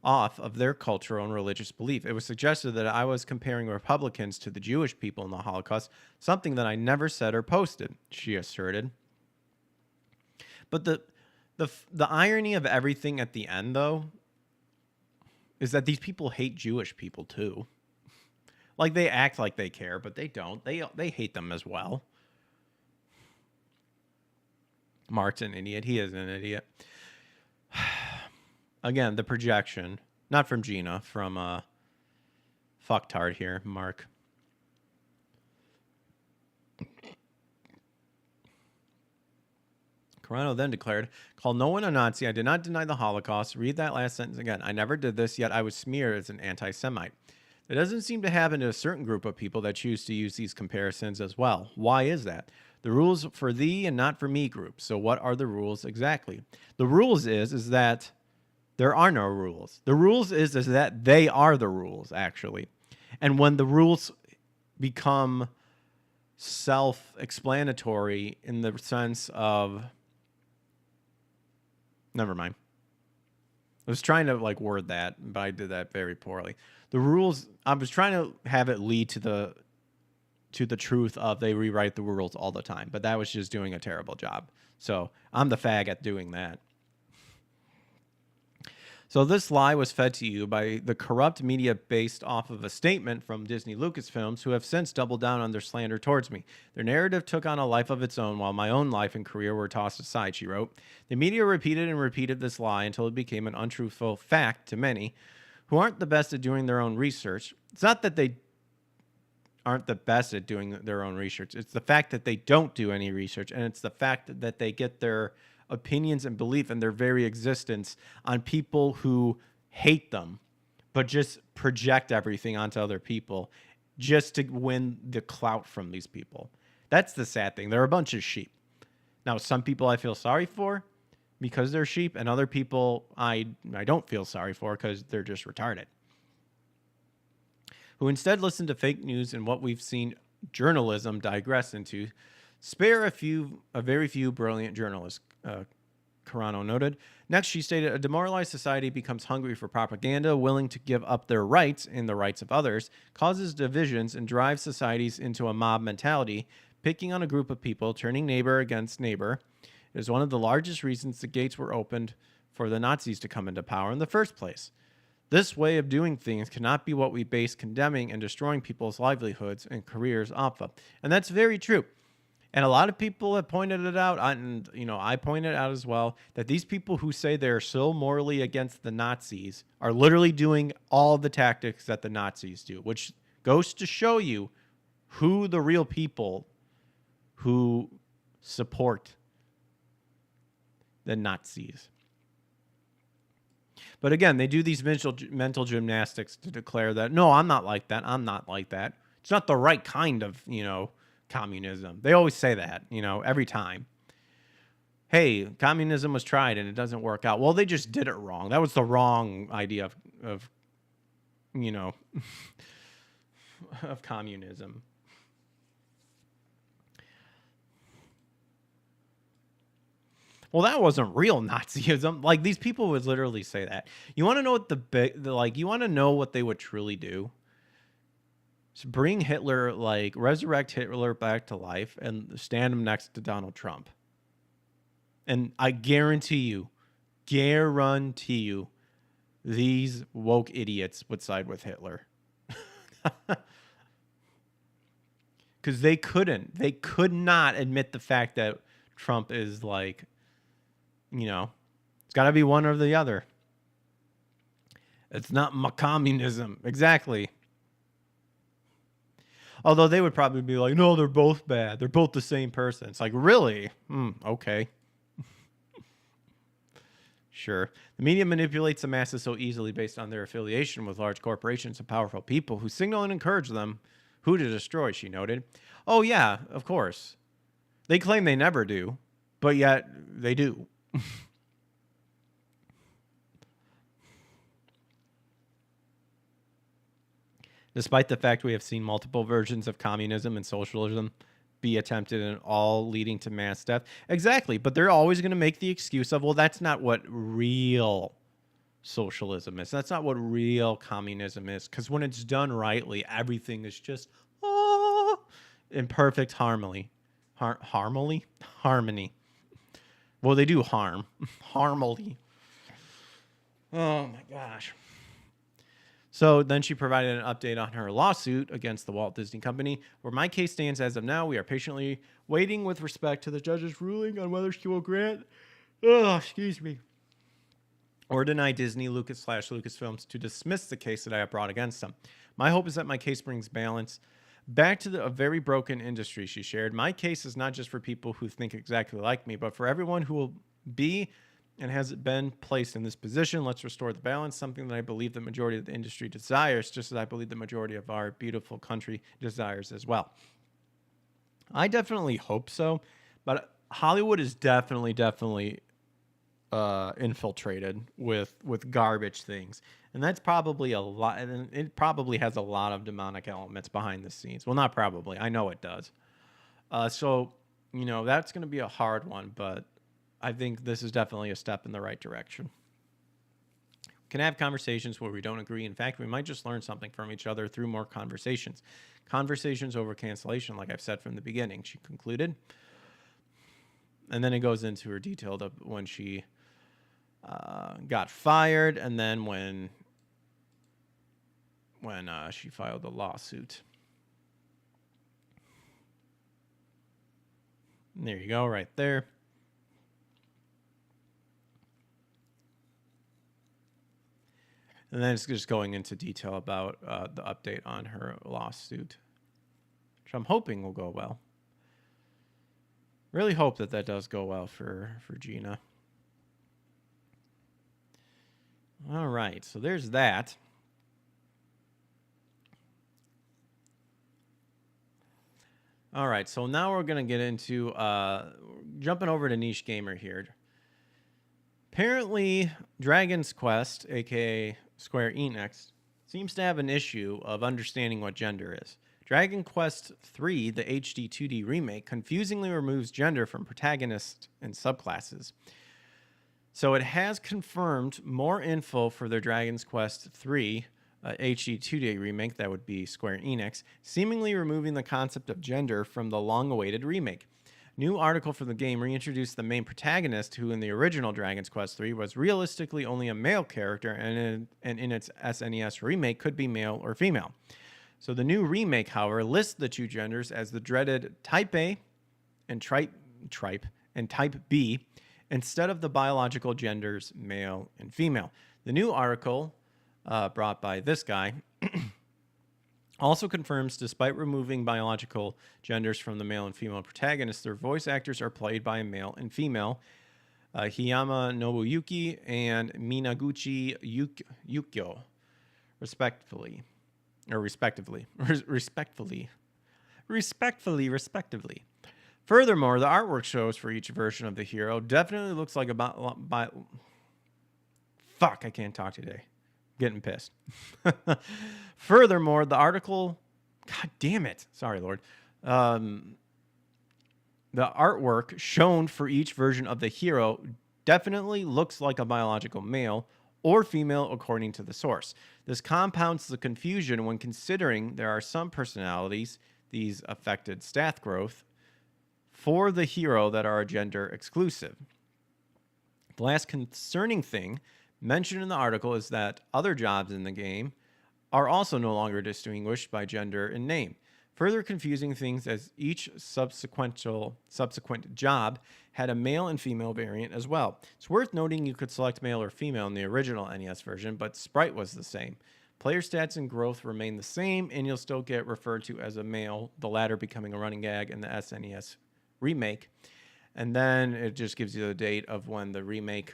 off of their cultural and religious belief. It was suggested that I was comparing Republicans to the Jewish people in the Holocaust, something that I never said or posted, she asserted. But the irony of everything at the end, though, is that these people hate Jewish people too. Like, they act like they care, but they don't. They hate them as well. Mark's an idiot. He is an idiot. Again, the projection. Not from Gina, from fucktard here, Mark. Carano then declared, call no one a Nazi. I did not deny the Holocaust. Read that last sentence again. I never did this, yet I was smeared as an anti-Semite. It doesn't seem to happen to a certain group of people that choose to use these comparisons as well. Why is that? The rules for thee and not for me group. So what are the rules exactly? The rules is that there are no rules. The rules is that they are the rules, actually. And when the rules become self-explanatory in the sense of... Never mind. I was trying to word that, but I did that very poorly. The rules, I was trying to have it lead to to the truth of they rewrite the rules all the time. But that was just doing a terrible job. So I'm the fag at doing that. So this lie was fed to you by the corrupt media based off of a statement from Disney Lucasfilms, who have since doubled down on their slander towards me. Their narrative took on a life of its own while my own life and career were tossed aside, she wrote. The media repeated and repeated this lie until it became an untruthful fact to many who aren't the best at doing their own research. It's not that they aren't the best at doing their own research. It's the fact that they don't do any research, and it's the fact that they get their opinions and belief and their very existence on people who hate them, but just project everything onto other people just to win the clout from these people. That's the sad thing. They're a bunch of sheep. Now, some people I feel sorry for because they're sheep, and other people I don't feel sorry for because they're just retarded, who instead listen to fake news and what we've seen journalism digress into. Spare a very few brilliant journalists, Carano noted. Next, she stated, a demoralized society becomes hungry for propaganda, willing to give up their rights and the rights of others, causes divisions, and drives societies into a mob mentality, picking on a group of people, turning neighbor against neighbor. It is one of the largest reasons the gates were opened for the Nazis to come into power in the first place. This way of doing things cannot be what we base condemning and destroying people's livelihoods and careers off of. And that's very true. And a lot of people have pointed it out, and I pointed out as well, that these people who say they're so morally against the Nazis are literally doing all the tactics that the Nazis do, which goes to show you who the real people who support the Nazis. But again, they do these mental gymnastics to declare that, no, I'm not like that. I'm not like that. It's not the right kind of, communism. They always say that, every time. Hey, communism was tried and it doesn't work out. Well, they just did it wrong. That was the wrong idea of of communism. Well, that wasn't real Nazism. Like, these people would literally say that. You want to know what you want to know what they would truly do? So bring Hitler, resurrect Hitler back to life and stand him next to Donald Trump. And I guarantee you, these woke idiots would side with Hitler. Because they could not admit the fact that Trump is it's got to be one or the other. It's not communism. Exactly. Although they would probably be like, no, they're both bad. They're both the same person. It's like, really? Okay. Sure. The media manipulates the masses so easily based on their affiliation with large corporations and powerful people who signal and encourage them who to destroy, she noted. Oh, yeah, of course. They claim they never do, but yet they do. Despite the fact we have seen multiple versions of communism and socialism be attempted and all leading to mass death. Exactly, but they're always going to make the excuse of, well, that's not what real socialism is. That's not what real communism is. Because when it's done rightly, everything is just in perfect harmony. Harmony. Well, they do harm. Harmony. Oh, my gosh. So then she provided an update on her lawsuit against the Walt Disney Company, where my case stands as of now. We are patiently waiting with respect to the judge's ruling on whether she will grant, or deny Disney, Lucasfilms to dismiss the case that I have brought against them. My hope is that my case brings balance back to a very broken industry, she shared. My case is not just for people who think exactly like me, but for everyone who will be and has been placed in this position. Let's restore the balance, something that I believe the majority of the industry desires, just as I believe the majority of our beautiful country desires as well. I definitely hope so, but Hollywood is definitely infiltrated with garbage things, and that's probably a lot. And it probably has a lot of demonic elements behind the scenes. Well, not probably. I know it does. So that's going to be a hard one, but I think this is definitely a step in the right direction. can have conversations where we don't agree. In fact, we might just learn something from each other through more conversations. Conversations over cancellation, like I've said from the beginning, she concluded. And then it goes into her detail of when she got fired, and then when she filed the lawsuit. And there you go, right there. And then it's just going into detail about the update on her lawsuit, which I'm hoping will go well. Really hope that does go well for Gina. All right, so there's that. All right, so now we're going to get into jumping over to Niche Gamer here. Apparently, Dragon's Quest, aka Square Enix, seems to have an issue of understanding what gender is. Dragon Quest III, the HD 2D remake, confusingly removes gender from protagonists and subclasses. So it has confirmed more info for their Dragon's Quest III HD 2D remake, that would be Square Enix, seemingly removing the concept of gender from the long-awaited remake. New article for the game reintroduced the main protagonist, who in the original Dragon's Quest III was realistically only a male character, and in its SNES remake could be male or female. So the new remake, however, lists the two genders as the dreaded Type A and Type B, instead of the biological genders male and female. The new article, brought by this guy, also confirms, despite removing biological genders from the male and female protagonists, their voice actors are played by a male and female, Hiyama Nobuyuki and Minaguchi Yukio, respectively. Furthermore, the artwork shows for each version of the hero definitely looks like Fuck, I can't talk today. Getting pissed. Furthermore, the article... God damn it. Sorry, Lord. The artwork shown for each version of the hero definitely looks like a biological male or female according to the source. This compounds the confusion when considering there are some personalities, these affected stat growth, for the hero that are gender exclusive. The last concerning thing mentioned in the article is that other jobs in the game are also no longer distinguished by gender and name, further confusing things as each subsequent job had a male and female variant as well. It's worth noting you could select male or female in the original NES version, but sprite was the same. Player stats and growth remain the same, and you'll still get referred to as a male, the latter becoming a running gag in the SNES remake. And then it just gives you the date of when the remake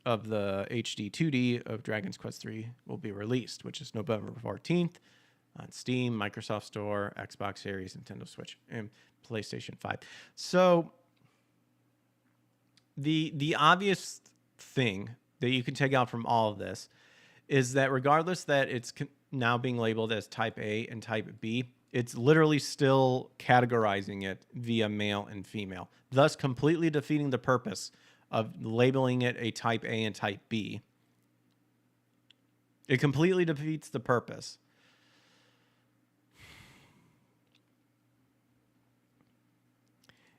of the HD 2D of Dragon's Quest III will be released, which is November 14th on Steam, Microsoft Store, Xbox Series, Nintendo Switch, and PlayStation 5. So the obvious thing that you can take out from all of this is that regardless that it's now being labeled as Type A and Type B, it's literally still categorizing it via male and female, thus completely defeating the purpose of labeling it a Type A and Type B. It completely defeats the purpose.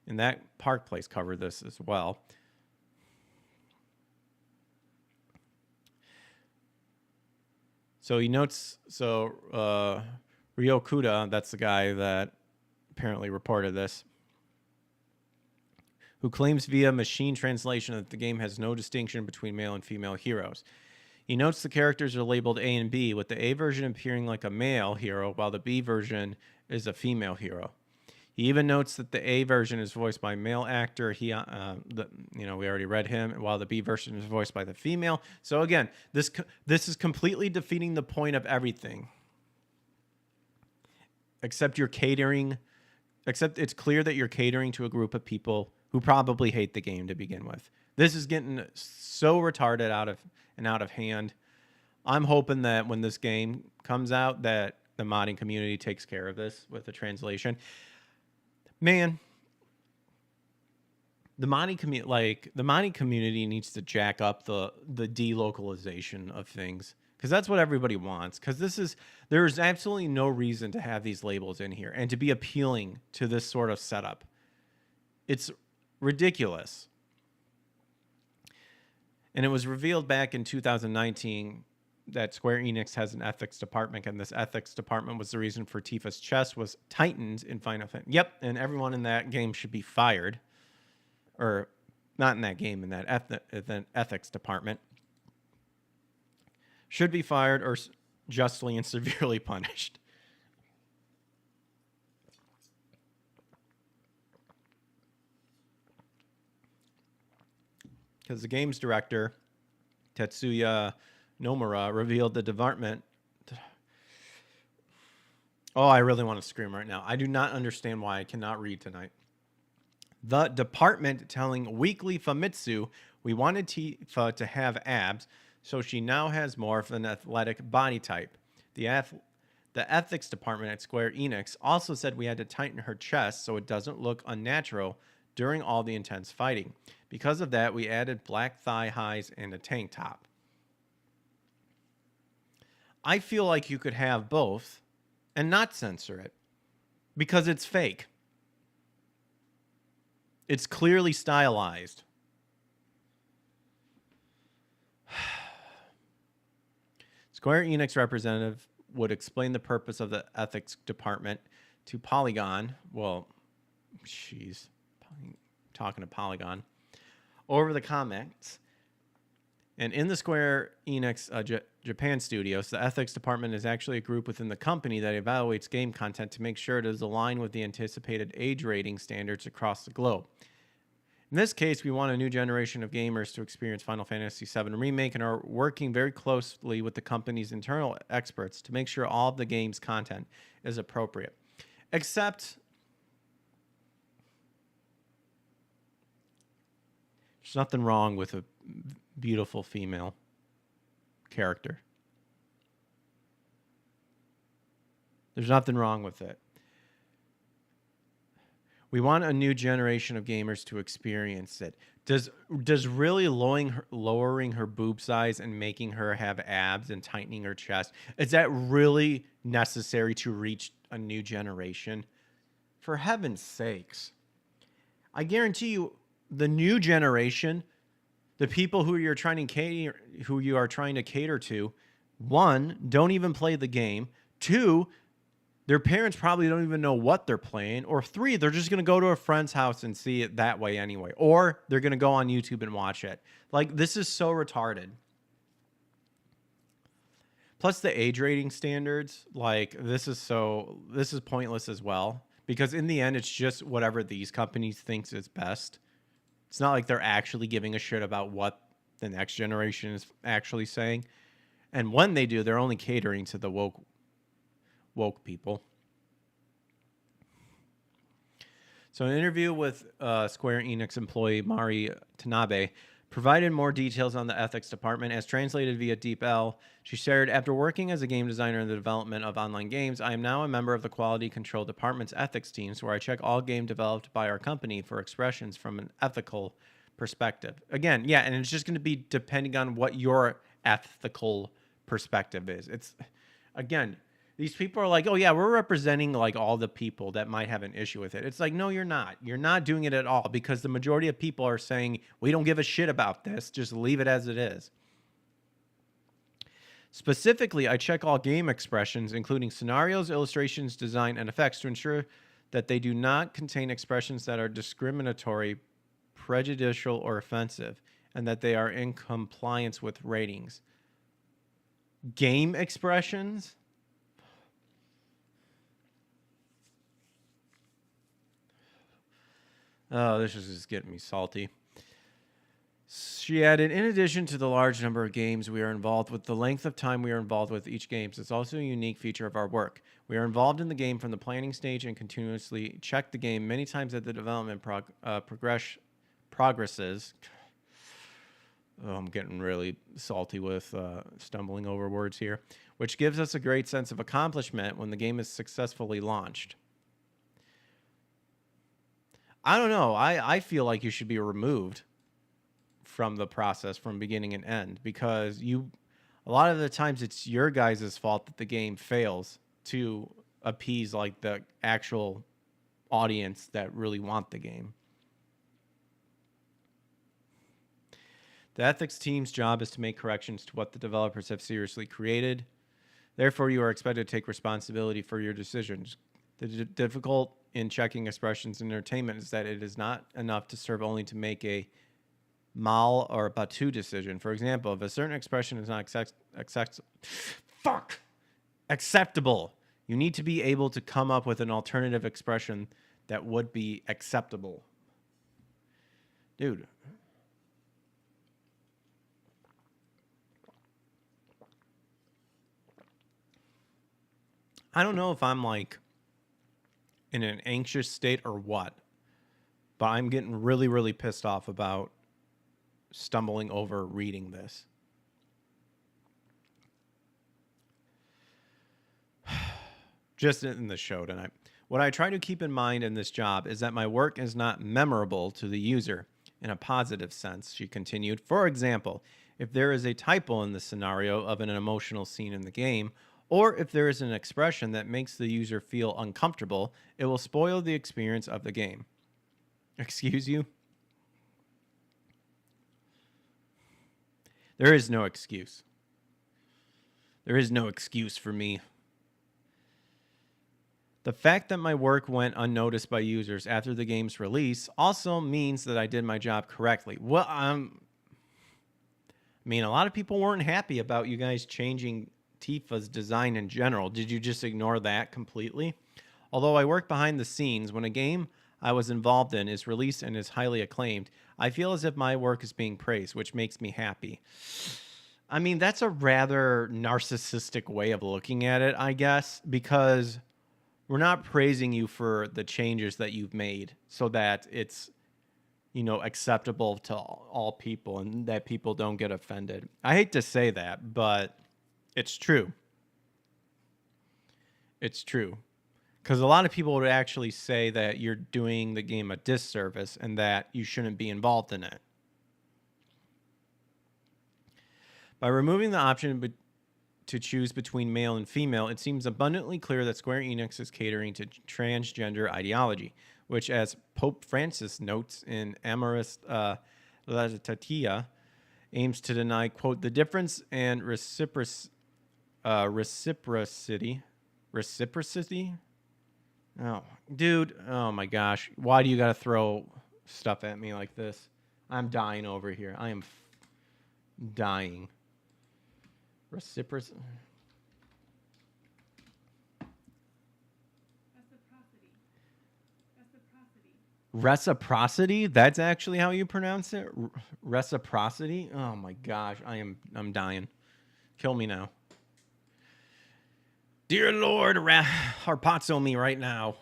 And that Park Place covered this as well. So he notes, Ryo Kuda, that's the guy that apparently reported this, who claims via machine translation that the game has no distinction between male and female heroes. He notes the characters are labeled A and B, with the A version appearing like a male hero, while the B version is a female hero. He even notes that the A version is voiced by a male actor. We already read him, while the B version is voiced by the female. So again, this is completely defeating the point of everything. Except it's clear that you're catering to a group of people who probably hate the game to begin with. This is getting so retarded out of hand. I'm hoping that when this game comes out that the modding community takes care of this with the translation. Man, the modding community needs to jack up the delocalization of things, because that's what everybody wants. Because there's absolutely no reason to have these labels in here and to be appealing to this sort of setup. It's ridiculous. And it was revealed back in 2019 that Square Enix has an ethics department, and this ethics department was the reason for Tifa's chest was tightened in Final Fantasy. Yep, and everyone in that game should be fired. Or not in that game, in that ethics department. Should be fired or justly and severely punished. Because the game's director, Tetsuya Nomura, revealed the department. Oh, I really want to scream right now. I do not understand why I cannot read tonight. The department telling Weekly Famitsu we wanted Tifa to have abs, so she now has more of an athletic body type. The ethics department at Square Enix also said we had to tighten her chest so it doesn't look unnatural during all the intense fighting. Because of that, we added black thigh highs and a tank top. I feel like you could have both and not censor it because it's fake. It's clearly stylized. Square Enix representative would explain the purpose of the ethics department to Polygon. Well, she's talking to Polygon over the comments. And in the Square Enix Japan studios, the ethics department is actually a group within the company that evaluates game content to make sure it is aligned with the anticipated age rating standards across the globe. In this case, we want a new generation of gamers to experience Final Fantasy VII Remake and are working very closely with the company's internal experts to make sure all of the game's content is appropriate. Except there's nothing wrong with a beautiful female character. There's nothing wrong with it. We want a new generation of gamers to experience it. Does really lowering her boob size and making her have abs and tightening her chest, is that really necessary to reach a new generation? For heaven's sakes. I guarantee you, the new generation, the people who you are trying to cater to, one, don't even play the game. Two, their parents probably don't even know what they're playing. Or three, they're just going to go to a friend's house and see it that way anyway. Or they're going to go on YouTube and watch it. Like, this is so retarded. Plus the age rating standards, like, this is pointless as well. Because in the end, it's just whatever these companies thinks is best. It's not like they're actually giving a shit about what the next generation is actually saying. And when they do, they're only catering to the woke people. So an interview with Square Enix employee Mari Tanabe provided more details on the ethics department. As translated via DeepL, she shared, after working as a game designer in the development of online games, I am now a member of the quality control department's ethics teams, where I check all game developed by our company for expressions from an ethical perspective. Again, yeah, and it's just going to be depending on what your ethical perspective is. It's, again, these people are like, oh yeah, we're representing like all the people that might have an issue with it. It's like, no, you're not. You're not doing it at all, because the majority of people are saying, we don't give a shit about this. Just leave it as it is. Specifically, I check all game expressions, including scenarios, illustrations, design, and effects, to ensure that they do not contain expressions that are discriminatory, prejudicial, or offensive, and that they are in compliance with ratings. Game expressions? Oh, this is just getting me salty. She added, in addition to the large number of games we are involved with, the length of time we are involved with each game is also a unique feature of our work. We are involved in the game from the planning stage and continuously check the game many times as the development progresses. Oh, I'm getting really salty with stumbling over words here, which gives us a great sense of accomplishment when the game is successfully launched. I don't know. I feel like you should be removed from the process from beginning and end, because a lot of the times it's your guys' fault that the game fails to appease like the actual audience that really want the game. The ethics team's job is to make corrections to what the developers have seriously created. Therefore, you are expected to take responsibility for your decisions. The difficult in checking expressions in entertainment is that it is not enough to serve only to make a mal or batu decision. For example, if a certain expression is not acceptable, you need to be able to come up with an alternative expression that would be acceptable. Dude. I don't know if I'm like in an anxious state or what, but I'm getting really, really pissed off about stumbling over reading this. Just in the show tonight. What I try to keep in mind in this job is that my work is not memorable to the user in a positive sense, she continued. For example, if there is a typo in the scenario of an emotional scene in the game, or if there is an expression that makes the user feel uncomfortable, it will spoil the experience of the game. Excuse you? There is no excuse. There is no excuse for me. The fact that my work went unnoticed by users after the game's release also means that I did my job correctly. Well, I mean, a lot of people weren't happy about you guys changing Tifa's design in general. Did you just ignore that completely? Although I work behind the scenes, when a game I was involved in is released and is highly acclaimed, I feel as if my work is being praised, which makes me happy. I mean, that's a rather narcissistic way of looking at it, I guess, because we're not praising you for the changes that you've made so that it's, acceptable to all people and that people don't get offended. I hate to say that, but it's true. It's true. Because a lot of people would actually say that you're doing the game a disservice and that you shouldn't be involved in it. By removing the option to choose between male and female, it seems abundantly clear that Square Enix is catering to transgender ideology, which, as Pope Francis notes in Amoris Laetitia, aims to deny, quote, the difference and reciprocity. Oh, dude. Oh, my gosh. Why do you got to throw stuff at me like this? I'm dying over here. I am dying. Reciprocity. Reciprocity? That's actually how you pronounce it? Reciprocity? Oh my gosh, I'm dying. Kill me now. Dear Lord, harpazo me right now.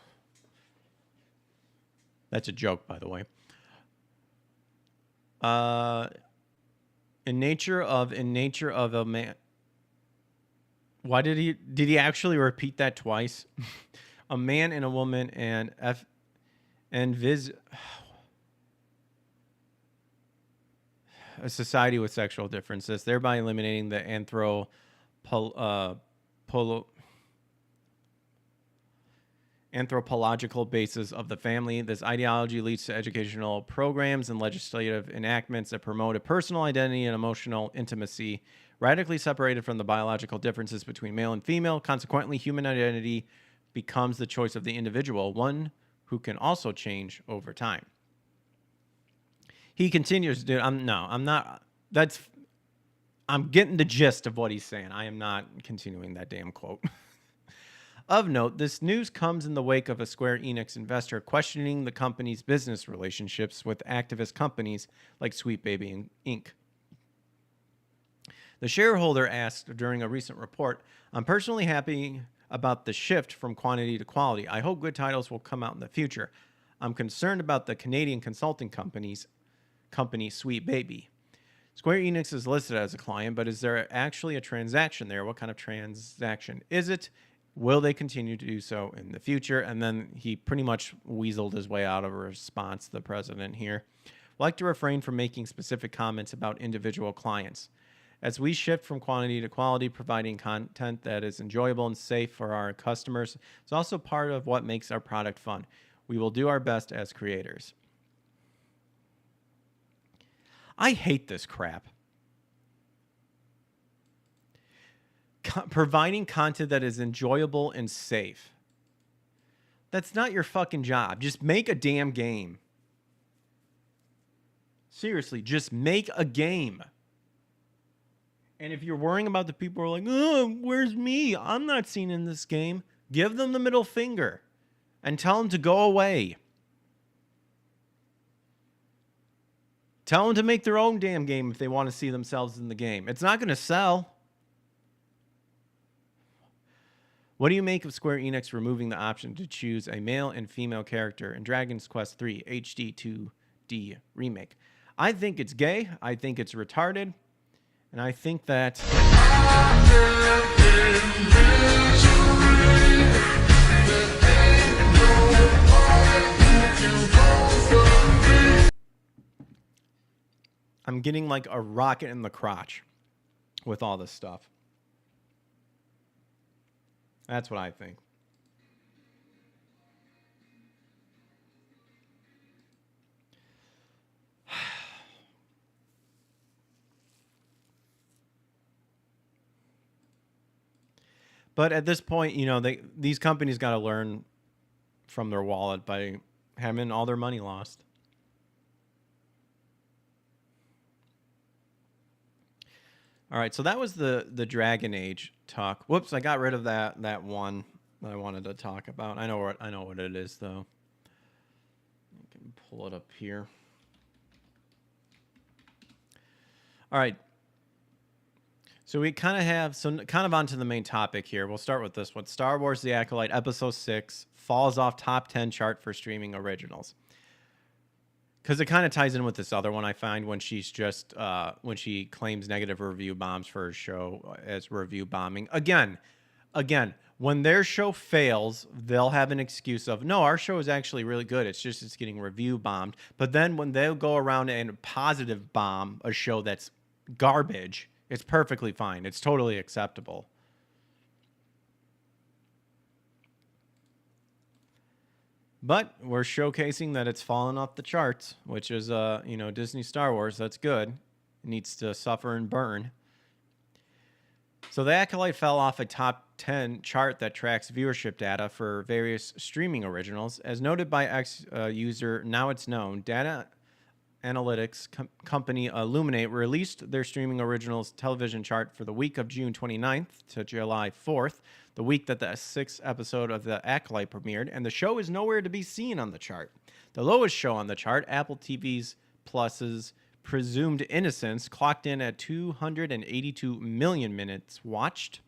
That's a joke, by the way. In nature of a man. Why did he actually repeat that twice? A man and a woman and a society with sexual differences, thereby eliminating the anthropological basis of the family. This ideology leads to educational programs and legislative enactments that promote a personal identity and emotional intimacy, radically separated from the biological differences between male and female. Consequently, human identity becomes the choice of the individual, one who can also change over time. He continues, dude, I'm getting the gist of what he's saying. I am not continuing that damn quote. Of note, this news comes in the wake of a Square Enix investor questioning the company's business relationships with activist companies like Sweet Baby Inc. The shareholder asked during a recent report, I'm personally happy about the shift from quantity to quality. I hope good titles will come out in the future. I'm concerned about the Canadian consulting company Sweet Baby. Square Enix is listed as a client, but is there actually a transaction there? What kind of transaction is it? Will they continue to do so in the future? And then he pretty much weaseled his way out of a response to the president here. Like to refrain from making specific comments about individual clients. As we shift from quantity to quality, providing content that is enjoyable and safe for our customers is also part of what makes our product fun. We will do our best as creators. I hate this crap. Providing content that is enjoyable and safe. That's not your fucking job. Just make a damn game. Seriously, just make a game. And if you're worrying about the people who are like, oh, where's me? I'm not seen in this game. Give them the middle finger and tell them to go away. Tell them to make their own damn game if they want to see themselves in the game. It's not going to sell. What do you make of Square Enix removing the option to choose a male and female character in Dragon's Quest III HD 2D Remake? I think it's gay. I think it's retarded. And I think that... I'm getting like a rocket in the crotch with all this stuff. That's what I think. But at this point, you know, these companies got to learn from their wallet by having all their money lost. All right, so that was the Dragon Age talk. Whoops, I got rid of that one that I wanted to talk about. I know what it is though. I can pull it up here. All right. So we kind of onto the main topic here. We'll start with this one. Star Wars: The Acolyte Episode 6 falls off top 10 chart for streaming originals. Because it kind of ties in with this other one I find when she's just when she claims negative review bombs for her show as review bombing. Again, when their show fails, they'll have an excuse of, no, our show is actually really good. It's just it's getting review bombed. But then when they'll go around and positive bomb a show that's garbage, it's perfectly fine. It's totally acceptable. But we're showcasing that it's fallen off the charts, which is, Disney Star Wars. That's good. It needs to suffer and burn. So the Acolyte fell off a top 10 chart that tracks viewership data for various streaming originals. As noted by user Now It's Known, data analytics company Illuminate released their streaming originals television chart for the week of June 29th to July 4th, the week that the 6th episode of The Acolyte premiered, and the show is nowhere to be seen on the chart. The lowest show on the chart, Apple TV's Plus's Presumed Innocence, clocked in at 282 million minutes watched.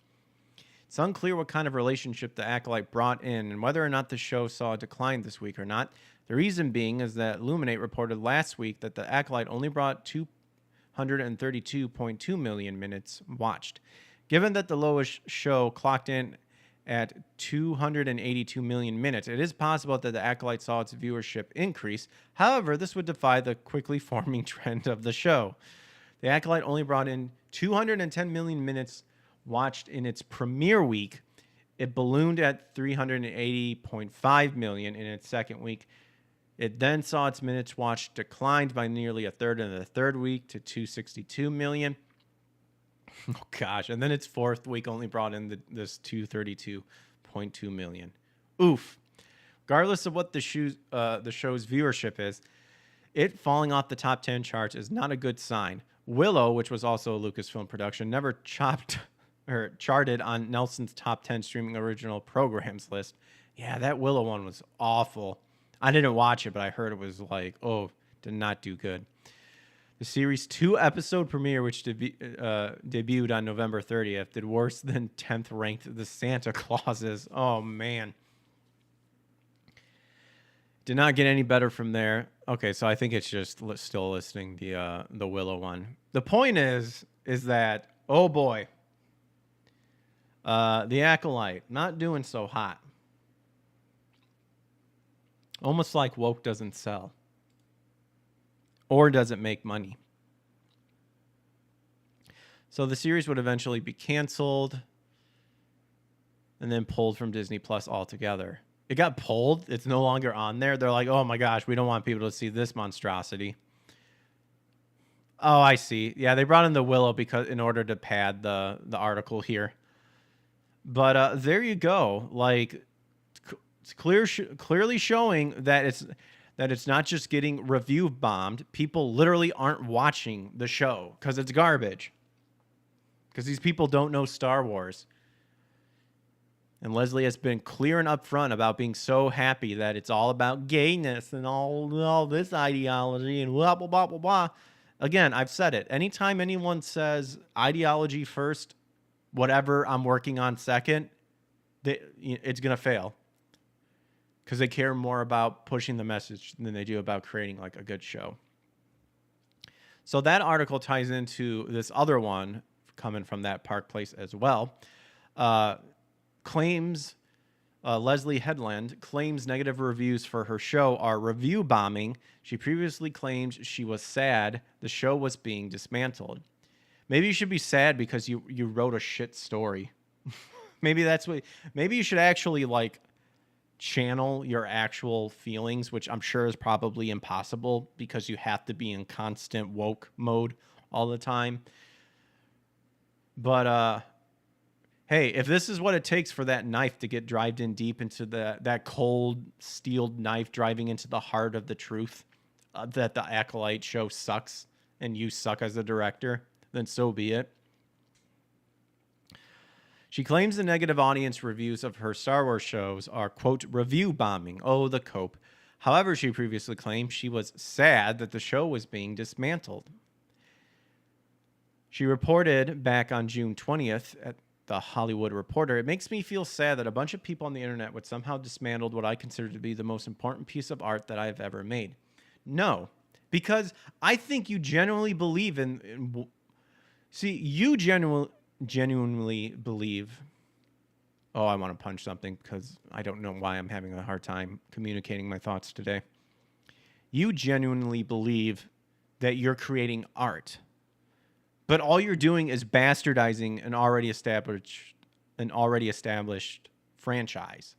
It's unclear what kind of relationship The Acolyte brought in and whether or not the show saw a decline this week or not. The reason being is that Illuminate reported last week that The Acolyte only brought 232.2 million minutes watched. Given that the lowest show clocked in at 282 million minutes, it is possible that The Acolyte saw its viewership increase. However, this would defy the quickly forming trend of the show. The Acolyte only brought in 210 million minutes watched in its premiere week. It ballooned at 380.5 million in its second week. It then saw its minutes watched declined by nearly a third in the third week to 262 million. Oh, gosh. And then its fourth week only brought in this 232.2 million. Oof. Regardless of what the show's viewership is, it falling off the top 10 charts is not a good sign. Willow, which was also a Lucasfilm production, never charted on Nelson's top 10 streaming original programs list. Yeah, that Willow one was awful. I didn't watch it, but I heard it was did not do good. The series' 2-episode premiere, which debuted on November 30th, did worse than 10th ranked The Santa Clauses. Oh, man. Did not get any better from there. Okay, so I think it's just still listing the Willow one. The point is that, oh boy, The Acolyte, not doing so hot. Almost like woke doesn't sell. Or doesn't make money. So the series would eventually be canceled and then pulled from Disney Plus altogether. It got pulled. It's no longer on there. They're like, oh my gosh, we don't want people to see this monstrosity. Oh, I see. Yeah, they brought in the Willow because in order to pad the article here. But there you go. Like, it's clearly showing that it's not just getting review bombed. People literally aren't watching the show because it's garbage. Because these people don't know Star Wars. And Leslie has been clear and upfront about being so happy that it's all about gayness and all this ideology and blah, blah, blah, blah, blah. Again, I've said it. Anytime anyone says ideology first, whatever I'm working on second, it's going to fail. Because they care more about pushing the message than they do about creating like a good show. So that article ties into this other one coming from that Park Place as well. Leslie Headland claims negative reviews for her show are review bombing. She previously claimed she was sad the show was being dismantled. Maybe you should be sad because you wrote a shit story. Maybe you should actually like channel your actual feelings, which I'm sure is probably impossible because you have to be in constant woke mode all the time. But hey, if this is what it takes for that knife to get drived in deep into that cold steeled knife driving into the heart of the truth, that the Acolyte show sucks and you suck as a director, then so be it. She claims the negative audience reviews of her Star Wars shows are, quote, review bombing. Oh, the cope. However, she previously claimed she was sad that the show was being dismantled. She reported back on June 20th at The Hollywood Reporter, it makes me feel sad that a bunch of people on the internet would somehow dismantle what I consider to be the most important piece of art that I've ever made. No, because I think you genuinely believe you genuinely believe. Oh, I want to punch something because I don't know why I'm having a hard time communicating my thoughts today. You genuinely believe that you're creating art. But all you're doing is bastardizing an already established franchise.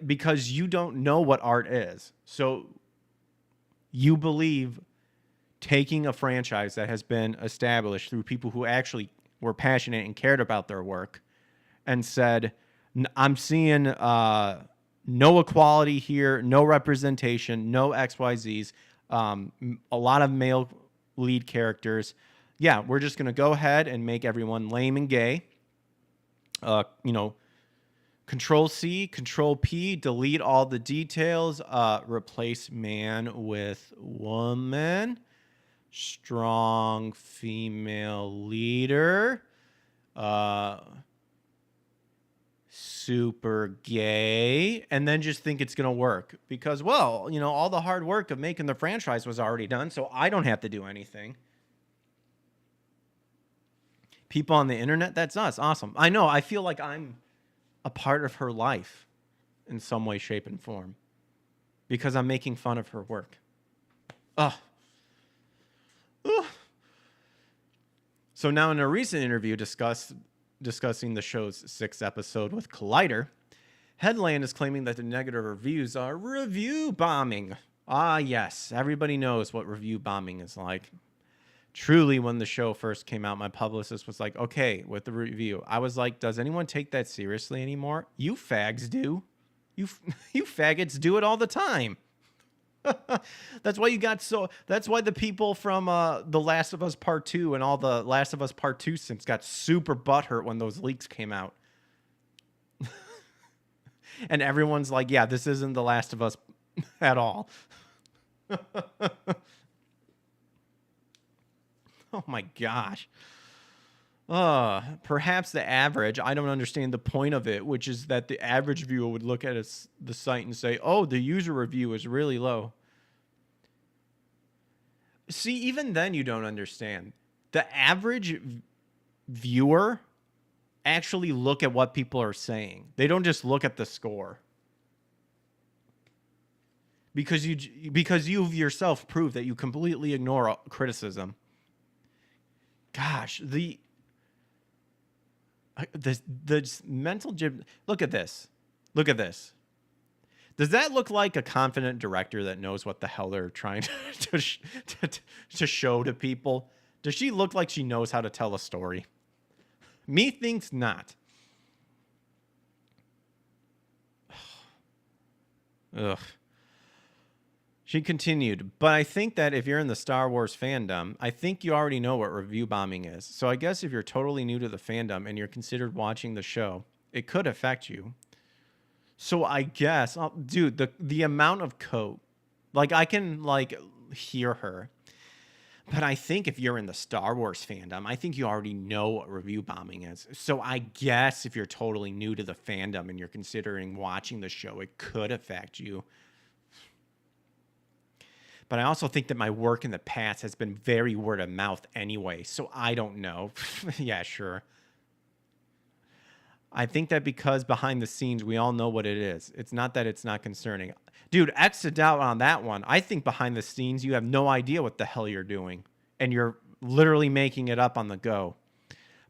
Because you don't know what art is. So you believe taking a franchise that has been established through people who actually were passionate and cared about their work and said, I'm seeing no equality here, no representation, no XYZs, a lot of male lead characters. Yeah, we're just going to go ahead and make everyone lame and gay. Control C, Control P, delete all the details, replace man with woman, strong female leader, super gay, and then just think it's going to work because, well, all the hard work of making the franchise was already done, so I don't have to do anything. People on the internet, that's us. Awesome. I know. I feel like I'm a part of her life in some way, shape, and form because I'm making fun of her work. Ugh. So now in a recent interview discussing the show's 6th episode with Collider, Headland is claiming that the negative reviews are review bombing. Ah, yes. Everybody knows what review bombing is like. Truly, when the show first came out, my publicist was like, okay, with the review. I was like, does anyone take that seriously anymore? You fags do. You faggots do it all the time. That's why the people from The Last of Us Part 2 and all the Last of Us Part 2 simps got super butthurt when those leaks came out. And everyone's like, yeah, this isn't The Last of Us at all. Oh my gosh. Perhaps the average, I don't understand the point of it, which is that the average viewer would look at the site and say, oh, the user review is really low. See, even then you don't understand. The average viewer actually look at what people are saying. They don't just look at the score. Because you've yourself proved that you completely ignore criticism. Gosh, the mental gym. Look at this. Look at this. Does that look like a confident director that knows what the hell they're trying to show to people? Does she look like she knows how to tell a story? Me thinks not. Ugh. She continued, but I think that if you're in the Star Wars fandom, I think you already know what review bombing is. So I guess if you're totally new to the fandom and you're considered watching the show, it could affect you. So I guess, dude, the amount of code, like I can like hear her. But I think if you're in the Star Wars fandom, I think you already know what review bombing is. So I guess if you're totally new to the fandom and you're considering watching the show, it could affect you. But I also think that my work in the past has been very word of mouth anyway. So I don't know. Yeah, sure. I think that because behind the scenes, we all know what it is. It's not that it's not concerning. Dude, X to doubt on that one. I think behind the scenes, you have no idea what the hell you're doing. And you're literally making it up on the go.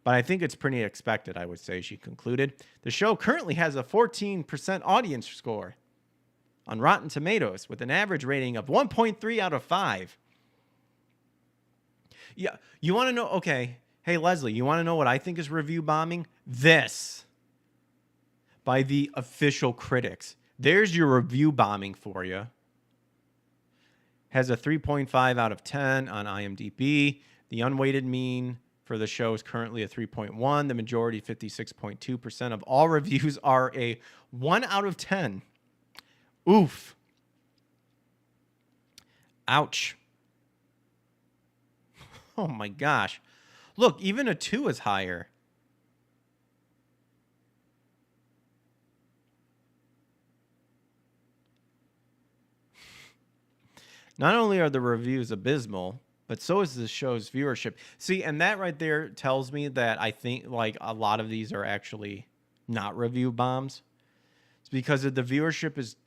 But I think it's pretty expected, I would say, she concluded. The show currently has a 14% audience score on Rotten Tomatoes with an average rating of 1.3 out of 5. Yeah, you want to know? Okay. Hey, Leslie, you want to know what I think is review bombing? This. By the official critics. There's your review bombing for you. Has a 3.5 out of 10 on IMDb. The unweighted mean for the show is currently a 3.1. The majority, 56.2% of all reviews are a 1 out of 10. Oof. Ouch. Oh my gosh. Look, even a 2 is higher. Not only are the reviews abysmal, but so is the show's viewership. See, and that right there tells me that I think like a lot of these are actually not review bombs. It's because the viewership is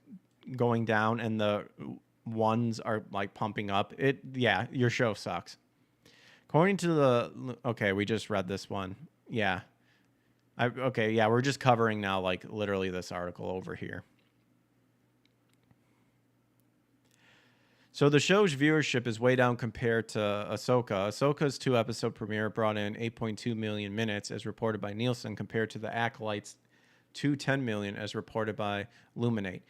going down and the ones are like pumping up. Yeah, your show sucks. According to okay, we just read this one. Yeah. Okay, yeah, we're just covering now like literally this article over here. So the show's viewership is way down compared to Ahsoka. Ahsoka's 2-episode premiere brought in 8.2 million minutes as reported by Nielsen compared to the Acolyte's 210 million as reported by Luminate.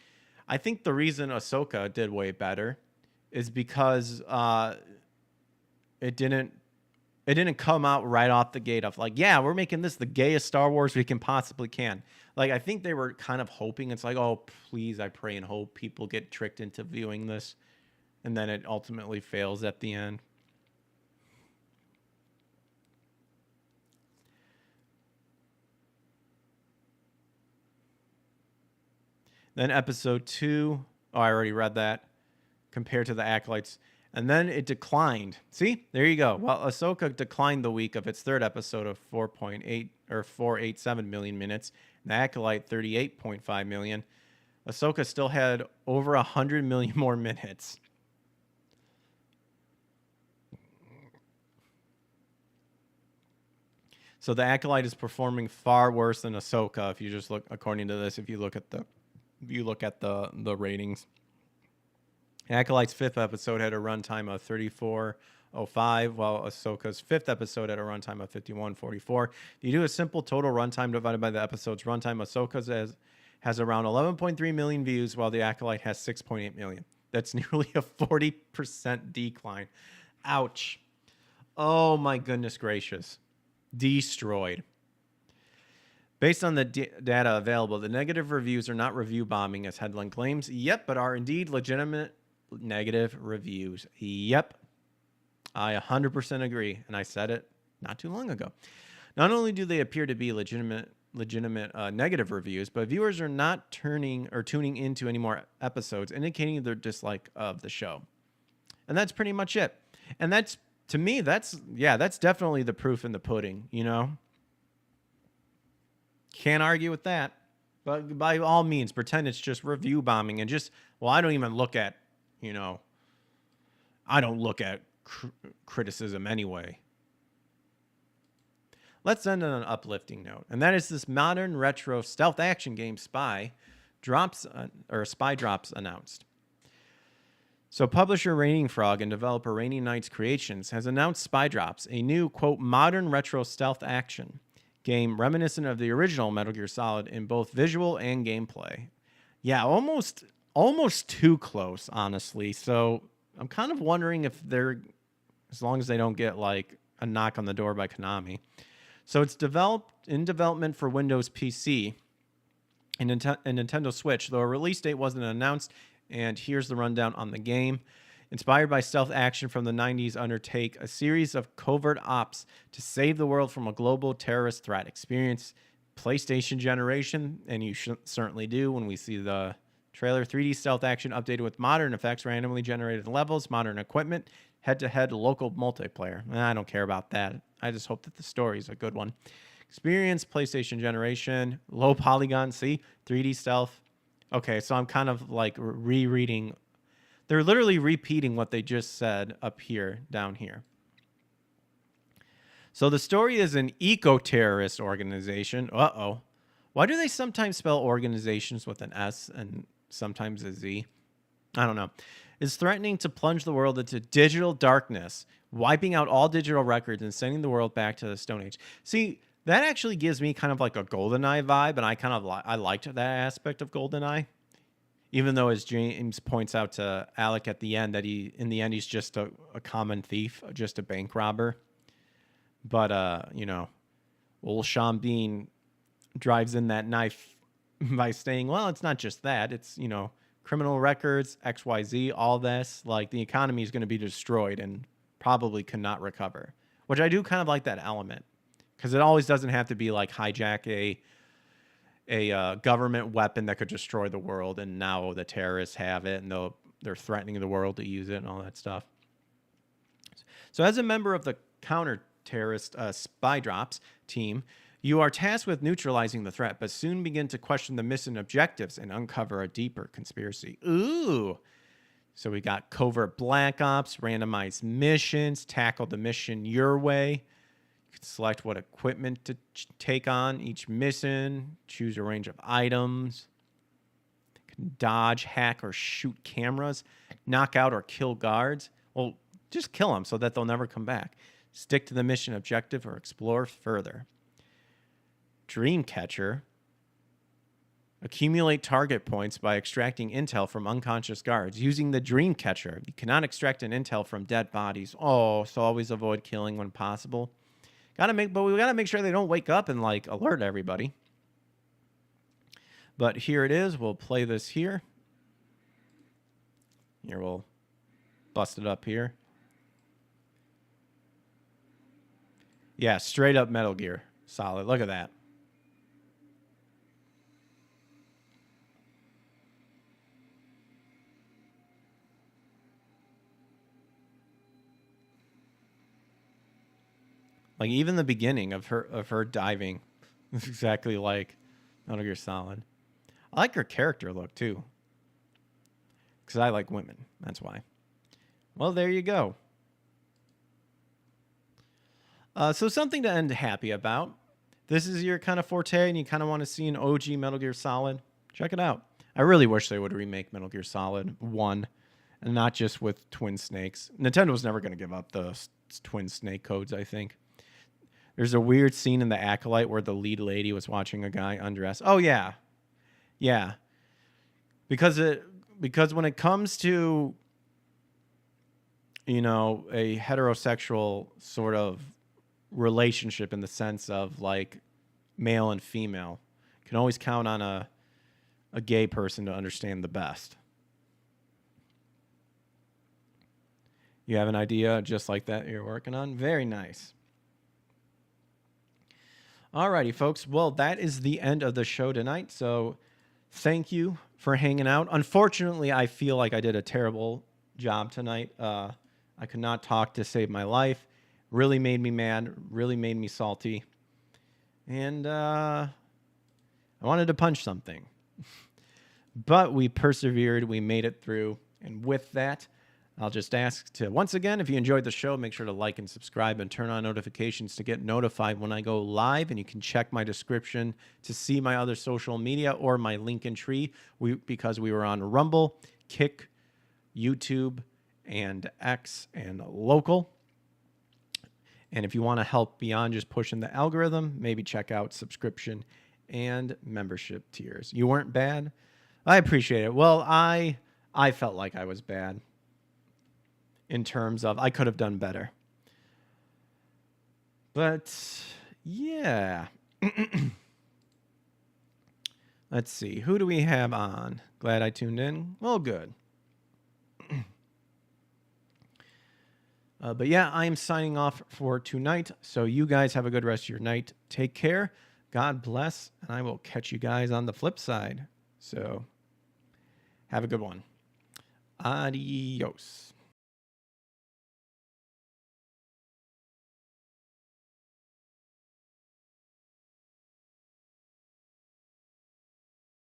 I think the reason Ahsoka did way better is because it didn't come out right off the gate of like, yeah, we're making this the gayest Star Wars we can possibly can. Like, I think they were kind of hoping, it's like, oh, please, I pray and hope people get tricked into viewing this. And then it ultimately fails at the end. Then episode 2, oh, I already read that, compared to the Acolytes. And then it declined. See, there you go. Well, Ahsoka declined the week of its third episode of 4.8 or 487 million minutes. And the Acolyte 38.5 million. Ahsoka still had over 100 million more minutes. So the Acolyte is performing far worse than Ahsoka. If you just look, according to this, if you look at the ratings, Acolyte's 5th episode had a runtime of 34:05, while Ahsoka's 5th episode had a runtime of 51:44. If you do a simple total runtime divided by the episode's runtime, Ahsoka's has around 11.3 million views, while the Acolyte has 6.8 million. That's nearly a 40% decline. Ouch. Oh my goodness gracious. Destroyed. Based on the data available, the negative reviews are not review bombing as headline claims. Yep, but are indeed legitimate negative reviews. Yep. I 100% agree, and I said it not too long ago. Not only do they appear to be legitimate negative reviews, but viewers are not tuning into any more episodes, indicating their dislike of the show. And that's pretty much it. And that's, to me, that's definitely the proof in the pudding, you know? Can't argue with that. But by all means, pretend it's just review bombing and just, well, I don't even look at, you know, I don't look at criticism anyway. Let's end on an uplifting note, and that is this modern retro stealth action game Spy drops announced. So publisher Raining Frog and developer Rainy Knights Creations has announced Spy Drops, a new, quote, modern retro stealth action game reminiscent of the original Metal Gear Solid in both visual and gameplay. Yeah, almost too close, honestly. So I'm kind of wondering if they're, as long as they don't get like a knock on the door by Konami. So it's in development for Windows PC and Nintendo Switch, though a release date wasn't announced. And here's the rundown on the game. Inspired by stealth action from the 90s, undertake a series of covert ops to save the world from a global terrorist threat. Experience PlayStation generation, and you certainly do when we see the trailer. 3D stealth action updated with modern effects, randomly generated levels, modern equipment, head-to-head local multiplayer. I don't care about that. I just hope that the story is a good one. Experience PlayStation generation, low polygon, see? 3D stealth. Okay, so I'm kind of like rereading. They're literally repeating what they just said up here, down here. So the story is an eco-terrorist organization. Uh-oh. Why do they sometimes spell organizations with an S and sometimes a Z? I don't know. Is threatening to plunge the world into digital darkness, wiping out all digital records and sending the world back to the Stone Age. See, that actually gives me kind of like a GoldenEye vibe, and I liked that aspect of GoldenEye. Even though, as James points out to Alec at the end, that he's just a common thief, just a bank robber. But, old Sean Bean drives in that knife by saying, well, it's not just that. It's, criminal records, XYZ, all this. Like, the economy is going to be destroyed and probably cannot recover. Which I do kind of like that element. Because it always doesn't have to be like hijack a government weapon that could destroy the world, and now the terrorists have it, and they're threatening the world to use it and all that stuff. So as a member of the counter-terrorist Spy Drops team, you are tasked with neutralizing the threat, but soon begin to question the mission objectives and uncover a deeper conspiracy. Ooh! So we got covert black ops, randomized missions, tackle the mission your way. You can select what equipment to take on each mission, choose a range of items. You can dodge, hack, or shoot cameras, knock out or kill guards. Well, just kill them so that they'll never come back. Stick to the mission objective or explore further. Dreamcatcher. Accumulate target points by extracting intel from unconscious guards. Using the Dreamcatcher, you cannot extract an intel from dead bodies. Oh, so always avoid killing when possible. But we gotta make sure they don't wake up and like alert everybody. But here it is. We'll play this here. Here we'll bust it up here. Yeah, straight up Metal Gear Solid. Look at that. Like, even the beginning of her diving is exactly like Metal Gear Solid. I like her character look, too. Because I like women. That's why. Well, there you go. So something to end happy about. This is your kind of forte and you kind of want to see an OG Metal Gear Solid. Check it out. I really wish they would remake Metal Gear Solid 1. And not just with Twin Snakes. Nintendo's never going to give up the Twin Snake codes, I think. There's a weird scene in the Acolyte where the lead lady was watching a guy undress. Oh, yeah. Yeah. Because when it comes to, a heterosexual sort of relationship in the sense of, like, male and female, you can always count on a gay person to understand the best. You have an idea just like that you're working on? Very nice. Alrighty, folks. Well, that is the end of the show tonight. So thank you for hanging out. Unfortunately, I feel like I did a terrible job tonight. I could not talk to save my life. Really made me mad. Really made me salty. And I wanted to punch something. But we persevered. We made it through. And with that, I'll just ask to, once again, if you enjoyed the show, make sure to like and subscribe and turn on notifications to get notified when I go live. And you can check my description to see my other social media or my link in tree. Because we were on Rumble, Kick, YouTube, and X, and local. And if you want to help beyond just pushing the algorithm, maybe check out subscription and membership tiers. You weren't bad. I appreciate it. Well, I felt like I was bad in terms of I could have done better. But yeah. Let's see. Who do we have on? Glad I tuned in. Well, good. But yeah, I am signing off for tonight. So you guys have a good rest of your night. Take care. God bless. And I will catch you guys on the flip side. So have a good one. Adios.